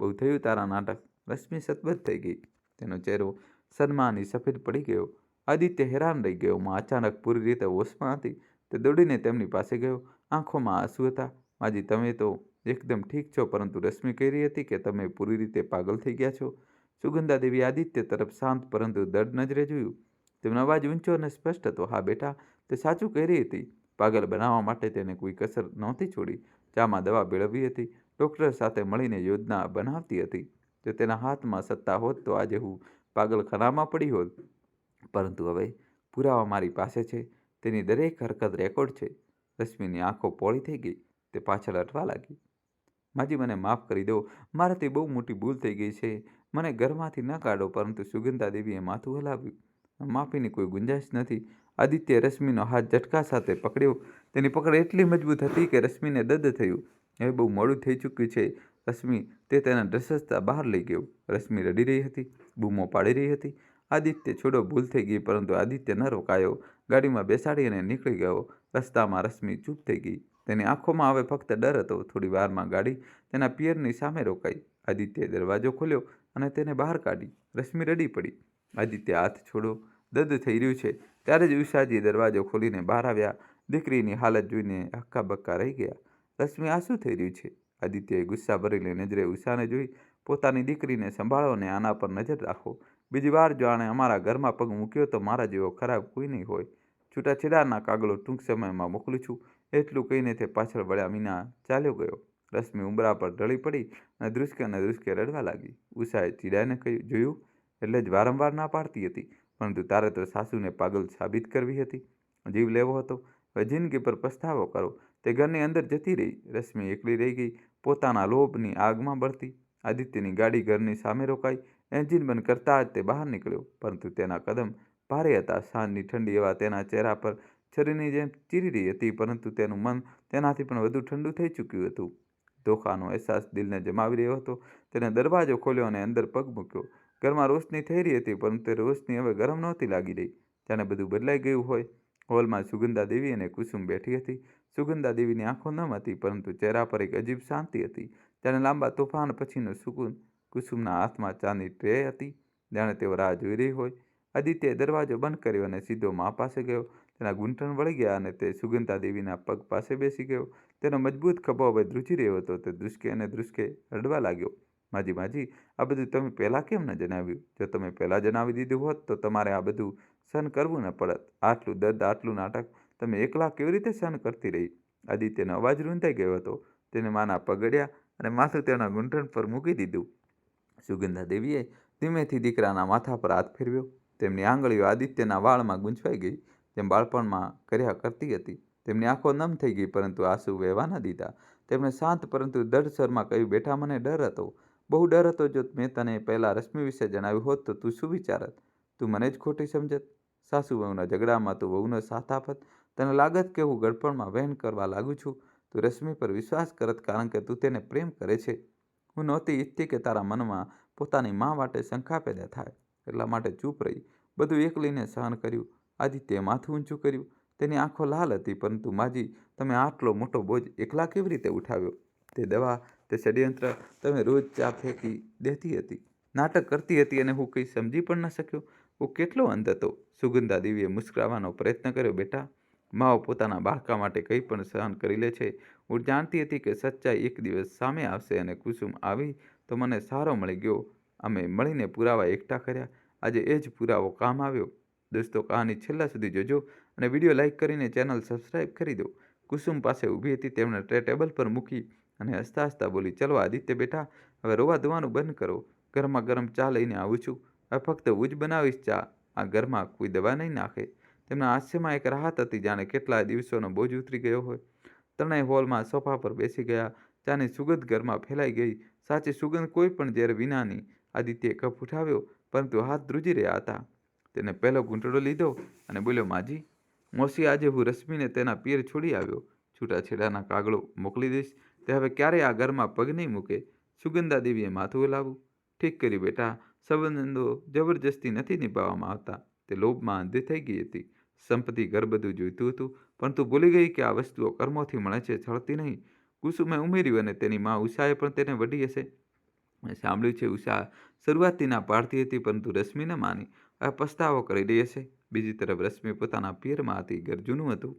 બહુ થયું તારા નાટક. રશ્મિ સતબત થઈ ગઈ. તેનો ચહેરો સન્માની સફેદ પડી ગયો. આદિત્ય હેરાન રહી ગયો. માં અચાનક પૂરી રીતે હોશમાં હતી. તે દોડીને તેમની પાસે ગયો. આંખોમાં આંસુ હતા. માજી, તમે તો એકદમ ઠીક છો, પરંતુ રશ્મિ કહી રહી હતી કે તમે પૂરી રીતે પાગલ થઈ ગયા છો. સુગંધા દેવી આદિત્ય તરફ શાંત પરંતુ દૃઢ નજરે જોયું. તેમનો અવાજ ઊંચો અને સ્પષ્ટ હતો. હા બેટા, તે સાચું કહી રહી હતી. પાગલ બનાવવા માટે તેને કોઈ કસર નહોતી છોડી. ચામાં દવા ભેળવવી હતી, ડૉક્ટર સાથે મળીને યોજના બનાવતી હતી. જો તેના હાથમાં સત્તા હોત તો આજે હું પાગલખાનામાં પડી હોત. પરંતુ હવે પુરાવા મારી પાસે છે. તેની દરેક હરકત રેકોર્ડ છે. રશ્મિની આંખો પોળી થઈ ગઈ. તે પાછળ હટવા લાગી. માજી, મને માફ કરી દો. મારાથી બહુ મોટી ભૂલ થઈ ગઈ છે. મને ઘરમાંથી ન કાઢો. પરંતુ સુગંધા દેવીએ માથું હલાવ્યું. માફીની કોઈ ગુંજાઈશ નથી. આદિત્યએ રશ્મિનો હાથ ઝટકા સાથે પકડ્યો. તેની પકડ એટલી મજબૂત હતી કે રશ્મિને દર્દ થયું. હવે બહુ મોડું થઈ ચૂક્યું છે. રશ્મિ, તે તેના ડ્રેસતા બહાર લઈ ગયો. રશ્મિ રડી રહી હતી, બૂમો પાડી રહી હતી. આદિત્ય છોડો, ભૂલ થઈ ગઈ. પરંતુ આદિત્ય ન રોકાયો. ગાડીમાં બેસાડી અને નીકળી ગયો. રસ્તામાં રશ્મિ ચૂપ થઈ ગઈ. તેની આંખોમાં હવે ફક્ત ડર હતો. થોડી વારમાં ગાડી તેના પિયરની સામે રોકાઈ. આદિત્યએ દરવાજો ખોલ્યો અને તેને બહાર કાઢી. રશ્મિ રડી પડી. આદિત્ય, હાથ છોડો, દર્દ થઈ રહ્યું છે. ત્યારે જ ઉષાજીએ દરવાજો ખોલીને બહાર આવ્યા. દીકરીની હાલત જોઈને હક્કાબક્કા રહી ગયા. રશ્મિ, આ શું થઈ રહ્યું છે? આદિત્યએ ગુસ્સા ભરેલી નજરે ઉષાને જોઈ. પોતાની દીકરીને સંભાળો અને આના પર નજર રાખો. બીજી વાર જો આણે અમારા ઘરમાં પગ મૂક્યો તો મારા જેવો ખરાબ કોઈ નહીં હોય. છૂટાછેડાના કાગળો ટૂંક સમયમાં મોકલું છું. એટલું કહીને તે પાછળ વળ્યા વિના ચાલ્યો ગયો. રશ્મિ ઉંબરા પર ઢળી પડી અને ધ્રુસકે રડવા લાગી. ઉષાએ ચીડાઈને કહ્યું, જોયું, એટલે જ વારંવાર ના પાડતી હતી. પરંતુ તારે તો સાસુને પાગલ સાબિત કરવી હતી, જીવ લેવો હતો. હવે જિંદગી પર પસ્તાવો કરો. તે ઘરની અંદર જતી રહી. રશ્મિ એકલી રહી ગઈ, પોતાના લોભની આગમાં બળતી. આદિત્યની ગાડી ઘરની સામે રોકાઈ. એન્જિન બંધ કરતાં જ તે બહાર નીકળ્યો, પરંતુ તેના કદમ ભારે હતા. સાંજની ઠંડી હવા તેના ચહેરા પર છરીની જેમ ચીરી રહી હતી, પરંતુ તેનું મન તેનાથી પણ વધુ ઠંડુ થઈ ચૂક્યું હતું. ધોખાનો અહેસાસ દિલને જમાવી રહ્યો હતો. તેણે દરવાજો ખોલ્યો અને અંદર પગ મૂક્યો. ઘરમાં રોશની થઈ રહી હતી, પરંતુ તે રોશની હવે ગરમ નહોતી લાગી રહી. જાણે બધું બદલાઈ ગયું હોય. હોલમાં સુગંધા દેવી અને કુસુમ બેઠી હતી. સુગંધા દેવીની આંખો નમ હતી, પરંતુ ચહેરા પર એક અજીબ શાંતિ હતી. જાણે લાંબા તોફાન પછીનો સુકૂન. કુસુમના હાથમાં ચાની ટ્રે હતી, જાણે તેઓ રાહ જોઈ રહી હોય. આદિત્યએ દરવાજો બંધ કર્યો અને સીધો મા પાસે ગયો. તેના ગૂંઠણ વળી ગયા અને તે સુગંધા દેવીના પગ પાસે બેસી ગયો. તેનો મજબૂત ખભો હવે ધ્રુજી રહ્યો હતો. તે ધ્રુસકે અને ધ્રુસકે રડવા લાગ્યો. માજી માજી, આ બધું તમે પહેલાં કેમ ન જણાવ્યું? જો તમે પહેલાં જણાવી દીધું હોત તો તમારે આ બધું સહન કરવું ન પડત. આટલું દર્દ, આટલું નાટક તમે એકલા કેવી રીતે સહન કરતી રહી? આદિત્યનો અવાજ રૂંધાઈ ગયો હતો. તેને માના પગડ્યા અને માથું તેના ગૂંઠણ પર મૂકી દીધું. સુગંધા દેવીએ ધીમેથી દીકરાના માથા પર હાથ ફેરવ્યો. તેમની આંગળીઓ આદિત્યના વાળમાં ગૂંચવાઈ ગઈ, જેમ બાળપણમાં કર્યા કરતી હતી. તેમની આંખો નમ થઈ ગઈ, પરંતુ આંસુ વહેવા ન દીધા. તેમણે શાંત પરંતુ દૃઢ સ્વરમાં કહ્યું, બેટા, મને ડર હતો, બહુ ડર હતો. જો મેં તને પહેલાં રશ્મિ વિશે જણાવ્યું હોત તો તું શું વિચારત? તું મને જ ખોટી સમજત. સાસુ વહુના ઝઘડામાં તું વહુનો સાથ આપત. તને લાગત કે હું ગળપણમાં વહેન કરવા લાગુ છું. તું રશ્મિ પર વિશ્વાસ કરત કારણ કે તું તેને પ્રેમ કરે છે. હું નહોતી ઈચ્છતી કે તારા મનમાં પોતાની મા માટે શંકા પેદા થાય, એટલા માટે ચૂપ રહી. બધું એકલીને સહન કર્યું. આદિત્યએ માથું ઊંચું કર્યું. તેની આંખો લાલ હતી. પરંતુ માજી, તમે આટલો મોટો બોજ એકલા કેવી રીતે ઉઠાવ્યો? તે દવા, તે ષડયંત્ર, તમે રોજ ચા ફેંકી દેતી હતી, નાટક કરતી હતી અને હું કંઈ સમજી પણ ન શક્યો. હું કેટલો અંધ હતો. સુગંધા દેવીએ મુસ્કરાવવાનો પ્રયત્ન કર્યો. બેટા, માઓ પોતાના બાળકા માટે કંઈ પણ સહન કરી લે છે. હું જાણતી હતી કે સચ્ચાઈ એક દિવસ સામે આવશે અને કુસુમ આવી તો મને સહારો મળી ગયો. અમે મળીને પુરાવા એકઠા કર્યા. આજે એ જ પુરાવો કામ આવ્યો. દોસ્તો, કહાની છેલ્લા સુધી જોજો અને વિડીયો લાઇક કરીને ચેનલ સબસ્ક્રાઈબ કરી દો. કુસુમ પાસે ઊભી હતી. તેમણે ટ્રે ટેબલ પર મૂકી અને હસતા હસતા બોલી, ચલો આદિત્ય બેટા, હવે રોવા ધોવાનું બંધ કરો. ગરમા ગરમ ચા લઈને આવું છું. હવે ફક્ત હું જ બનાવીશ ચા. આ ઘરમાં કોઈ દવા નહીં નાખે. તેમના હાસ્યમાં એક રાહત હતી, જાણે કેટલાય દિવસોનો બોજ ઉતરી ગયો હોય. ત્રણેય હોલમાં સોફા પર બેસી ગયા. ચાની સુગંધ ઘરમાં ફેલાઈ ગઈ, સાચી સુગંધ કોઈ પણ ઝેર વિનાની. આદિત્યએ કપ ઉઠાવ્યો, પરંતુ હાથ ધ્રુજી રહ્યા હતા. તેને પહેલો ઘૂંટડો લીધો અને બોલ્યો, માજી, મોસી, આજે હું રશ્મિને તેના પિયર છોડી આવ્યો. છૂટાછેડાના કાગળો મોકલી દઈશ. તે હવે ક્યારેય આ ઘરમાં પગ નહીં મૂકે. સુગંધા દેવીએ માથું હલાવ્યું. ઠીક કર્યું બેટા. સંબંધો જબરજસ્તી નથી નિભાવવામાં આવતા. તે લોભમાં અંધી થઈ ગઈ હતી. સંપત્તિ, ઘર બધું જોઈતું હતું, પરંતુ ભૂલી ગઈ કે આ વસ્તુઓ કર્મોથી મળે છે, છળતી નહીં. કુસુમે ઉમેર્યું, અને તેની મા ઉષાએ પણ તેને વઢી હશે. મેં સાંભળ્યું છે ઉષા શરૂઆતથી ના પાડતી હતી, પરંતુ રશ્મિ ન માની. હવે પસ્તાવો કરી રહી હશે. બીજી તરફ રશ્મિ પોતાના પિયરમાં હતી. ઘર જૂનું હતું,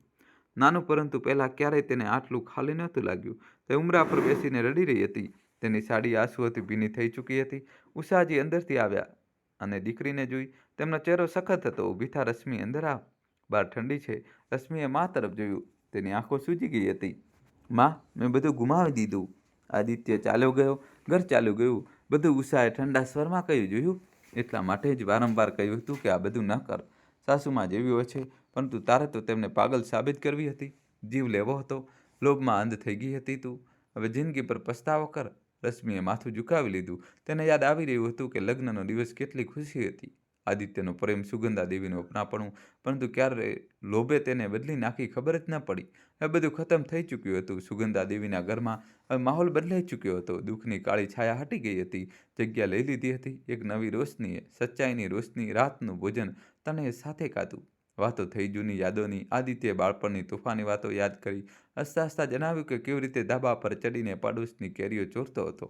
નાનું, પરંતુ પહેલાં ક્યારેય તેને આટલું ખાલી નહોતું લાગ્યું. તે ઉમરા પર બેસીને રડી રહી હતી. તેની સાડી આંસુઓથી ભીની થઈ ચૂકી હતી. ઉષાજી અંદરથી આવ્યા અને દીકરીને જોઈ. તેમનો ચહેરો સખત હતો. ઊભી થા રશ્મિ, અંદર આવ, બહાર ઠંડી છે. રશ્મિએ મા તરફ જોયું. તેની આંખો સૂજી ગઈ હતી. માં, મેં બધું ગુમાવી દીધું. આદિત્ય ચાલ્યો ગયો, ઘર ચાલ્યું ગયું. બધું ઉષાએ ઠંડા સ્વરમાં કહ્યું. જોયું, એટલા માટે જ વારંવાર કહ્યું હતું કે આ બધું ન કર. સાસુમાં જેવી હોય છે, પરંતુ તારે તો તેમને પાગલ સાબિત કરવી હતી. જીવ લેવો હતો. લોભમાં અંધ થઈ ગઈ હતી તું. હવે જિંદગી પર પસ્તાવો કર. રશ્મિએ માથું ઝુકાવી લીધું. તેને યાદ આવી રહ્યું હતું કે લગ્નનો દિવસ કેટલી ખુશી હતી. આદિત્યનો પ્રેમ, સુગંધા દેવીનું અપનાપણું, પરંતુ ક્યારે લોભે તેને બદલી નાખી ખબર જ ન પડી. હવે બધું ખતમ થઈ ચૂક્યું હતું. સુગંધા દેવીના ઘરમાં હવે માહોલ બદલાઈ ચૂક્યો હતો. દુઃખની કાળી છાયા હટી ગઈ હતી, જગ્યા લઈ લીધી હતી એક નવી રોશનીએ. સચ્ચાઈની રોશની. રાતનું ભોજન તને સાથે ખાધું. વાતો થઈ જૂની યાદોની. આદિત્યએ બાળપણની તોફાની વાતો યાદ કરી. હસતા હસતા જણાવ્યું કે કેવી રીતે ધાબા પર ચડીને પાડોશની કેરીઓ ચોરતો હતો.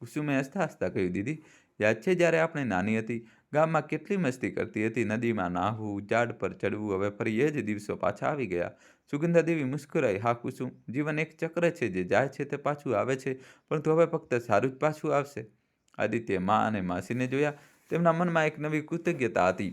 કુસુમે હસતા હસતા કહ્યું, દીદી, યાદ છે જ્યારે આપણે નાની હતી, ગામમાં કેટલી મસ્તી કરતી હતી? નદીમાં નાહવું, ઝાડ પર ચડવું. હવે ફરી એ જ દિવસો પાછા આવી ગયા. સુગંધા દેવી મુસ્કરાઈ. હા કુસુમ, જીવન એક ચક્ર છે, જે જાય છે તે પાછું આવે છે, પરંતુ હવે ફક્ત સારું જ પાછું આવશે. આદિત્યએ મા અને માસીને જોયા. તેમના મનમાં એક નવી કૃતજ્ઞતા હતી.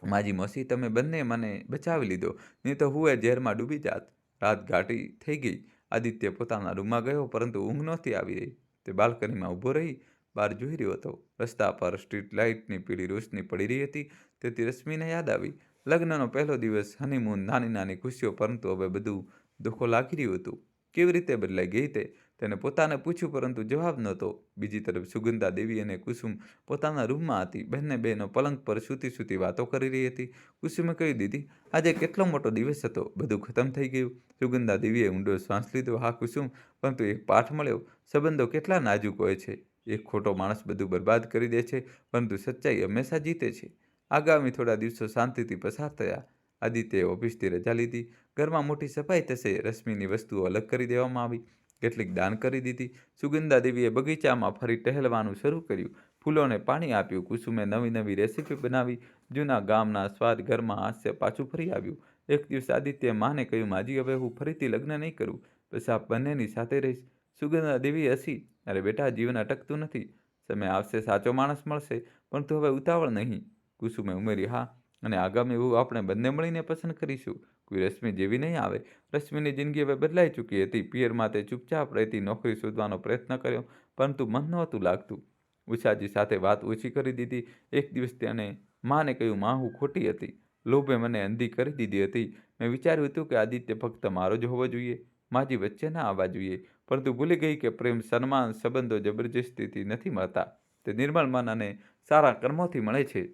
માજી, મોસી, તમે બંને મને બચાવી લીધો, નહીં તો હું એ ઝેરમાં ડૂબી જાત. રાત ઘાટી થઈ ગઈ. આદિત્ય પોતાના રૂમમાં ગયો, પરંતુ ઊંઘ નહોતી આવી રહી. તે બાલ્કનીમાં ઊભો રહી બહાર જોઈ રહ્યો હતો. રસ્તા પર સ્ટ્રીટ લાઇટની પીળી રોશની પડી રહી હતી. તેથી રશ્મિને યાદ આવી લગ્નનો પહેલો દિવસ, હનીમૂન, નાની નાની ખુશીઓ, પરંતુ હવે બધું દુઃખો લાગી રહ્યું હતું. કેવી રીતે બદલાઈ ગઈ તેને પોતાને પૂછ્યું, પરંતુ જવાબ નહોતો. બીજી તરફ સુગંધા દેવી અને કુસુમ પોતાના રૂમમાં હતી. બંને બહેનો પલંગ પર સૂતી સૂતી વાતો કરી રહી હતી. કુસુમે કહ્યું, દીદી, આજે કેટલો મોટો દિવસ હતો. બધું ખતમ થઈ ગયું. સુગંધા દેવીએ ઊંડો શ્વાસ લીધો. હા કુસુમ, પરંતુ એક પાઠ મળ્યો. સંબંધો કેટલા નાજુક હોય છે. એક ખોટો માણસ બધું બરબાદ કરી દે છે, પરંતુ સચ્ચાઈ હંમેશા જીતે છે. આગામી થોડા દિવસો શાંતિથી પસાર થયા. આદિત્યએ ઓફિસથી રજા લીધી. ઘરમાં મોટી સફાઈ થશે. રશ્મિની વસ્તુઓ અલગ કરી દેવામાં આવી. કેટલીક દાન કરી દીધી. સુગંધા દેવીએ બગીચામાં ફરી ટહેલવાનું શરૂ કર્યું. ફૂલોને પાણી આપ્યું. કુસુમે નવી નવી રેસીપી બનાવી. જૂના ગામના સ્વાદ ઘરમાં હાસ્ય પાછું ફરી આવ્યું. એક દિવસ આદિત્યએ માને કહ્યું, માજી, હવે હું ફરીથી લગ્ન નહીં કરું. બસ આપ બંનેની સાથે રહીશ. સુગંધા દેવી હસી. અરે બેટા, જીવન અટકતું નથી. સમય આવશે, સાચો માણસ મળશે, પરંતુ હવે ઉતાવળ નહીં. કુસુમે ઉમેરી, હા, અને આગામી વહુ આપણે બંને મળીને પસંદ કરીશું. કોઈ રશ્મિ જેવી નહીં આવે. રશ્મિની જિંદગી હવે બદલાઈ ચૂકી હતી. પિયરમાં તે ચૂપચાપ રહેતી, નોકરી શોધવાનો પ્રયત્ન કર્યો, પરંતુ મન નહોતું લાગતું. ઉષાજી સાથે વાત ઓછી કરી દીધી. એક દિવસ તેણે માને કહ્યું, માં, હું ખોટી હતી. લોભે મને અંધી કરી દીધી હતી. મેં વિચાર્યું હતું કે આદિત્ય ફક્ત મારો જ હોવો જોઈએ, માજી વચ્ચે ના આવવા જોઈએ. પરંતુ ભૂલી ગઈ કે પ્રેમ, સન્માન, સંબંધો જબરજસ્તીથી નથી મળતા. તે નિર્મળ મન અને સારા કર્મોથી મળે છે.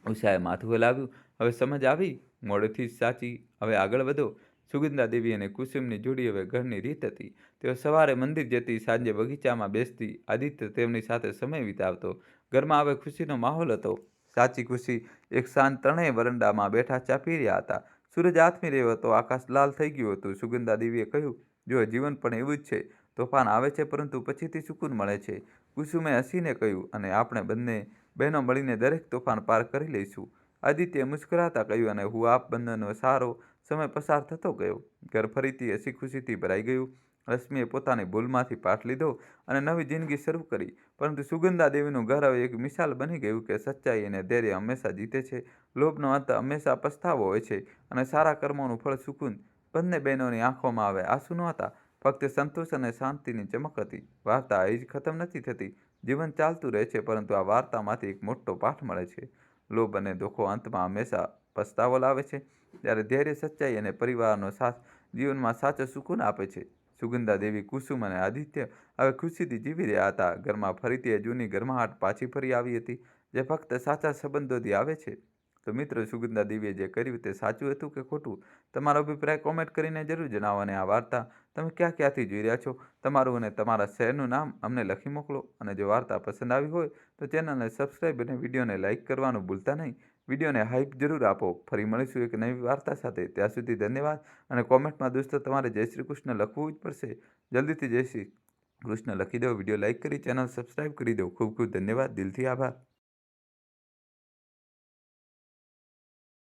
ઉષાએ માથું હલાવ્યું. હવે સમજ આવી. મોડેથી જ સાચી. હવે આગળ વધો. સુગંધા દેવી અને કુસુમની જોડી હવે ઘરની રીત હતી. તેઓ સવારે મંદિર જતી, સાંજે બગીચામાં બેસતી. આદિત્ય તેમની સાથે સમય વિતાવતો. ઘરમાં હવે ખુશીનો માહોલ હતો. સાચી ખુશી. એક સાંજ ત્રણેય વરંડામાં બેઠા ચા પી રહ્યા હતા. સૂરજ આથમી રહ્યો હતો. આકાશ લાલ થઈ ગયું હતું. સુગંધા દેવીએ કહ્યું, જો જીવન પણ એવું જ છે. તોફાન આવે છે, પરંતુ પછીથી સુકૂન મળે છે. કુસુમે હસીને કહ્યું, અને આપણે બંને બહેનો મળીને દરેક તોફાન પાર કરી લઈશું. આદિત્યએ મુસ્કરાતા કહ્યું, અને હું આપ બંનેનો સારો સમય પસાર થતો ગયો. ઘર ફરીથી હસી ખુશીથી ભરાઈ ગયું. રશ્મિએ પોતાની ભૂલમાંથી પાઠ લીધો અને નવી જિંદગી શરૂ કરી. પરંતુ સુગંધા દેવીનું ઘર હવે એક મિસાલ બની ગયું કે સચ્ચાઈ અને ધૈર્ય હંમેશા જીતે છે. લોભનો અંત હંમેશા પસ્તાવો હોય છે, અને સારા કર્મોનું ફળ સુકૂન. બંને બહેનોની આંખોમાં હવે આંસુ નહોતા, ફક્ત સંતોષ અને શાંતિની ચમક હતી. વાર્તા અહીં જ ખતમ નથી થતી. જીવન ચાલતું રહે છે, પરંતુ આ વાર્તામાંથી એક મોટો પાઠ મળે છે. લોભ અને ધોખો અંતમાં હંમેશા પસ્તાવો લાવે છે, ત્યારે ધૈર્ય, સચ્ચાઈ અને પરિવારનો સાથ જીવનમાં સાચો સુકૂન આપે છે. સુગંધા દેવી, કુસુમ અને આદિત્ય હવે ખુશીથી જીવી રહ્યા હતા. ઘરમાં ફરીથી એ જૂની ગરમાહટ પાછી ફરી આવી હતી, જે ફક્ત સાચા સંબંધોથી આવે છે. તો મિત્રો, સુગંધા દેવીએ જે કર્યું તે સાચું હતું કે ખોટું? તમારો અભિપ્રાય કોમેન્ટ કરીને જરૂર જણાવો. અને આ વાર્તા તમે ક્યાંથી જોઈ રહ્યા છો? તમારું અને તમારા શહેરનું નામ અમને લખી મોકલો. અને જો વાર્તા પસંદ આવી હોય તો ચેનલને સબસ્ક્રાઈબ અને વિડીયોને લાઇક કરવાનું ભૂલતા નહીં. વિડીયોને હાઇપ જરૂર આપો. ફરી મળીશું એક નવી વાર્તા સાથે. ત્યાં સુધી ધન્યવાદ. અને કોમેન્ટમાં દોસ્તો તમારે જય શ્રી કૃષ્ણ લખવું જ પડશે. જલ્દીથી જય શ્રી કૃષ્ણ લખી દો. વિડીયો લાઇક કરી ચેનલ સબસ્ક્રાઈબ કરી દો. ખૂબ ખૂબ ધન્યવાદ. દિલથી આભાર.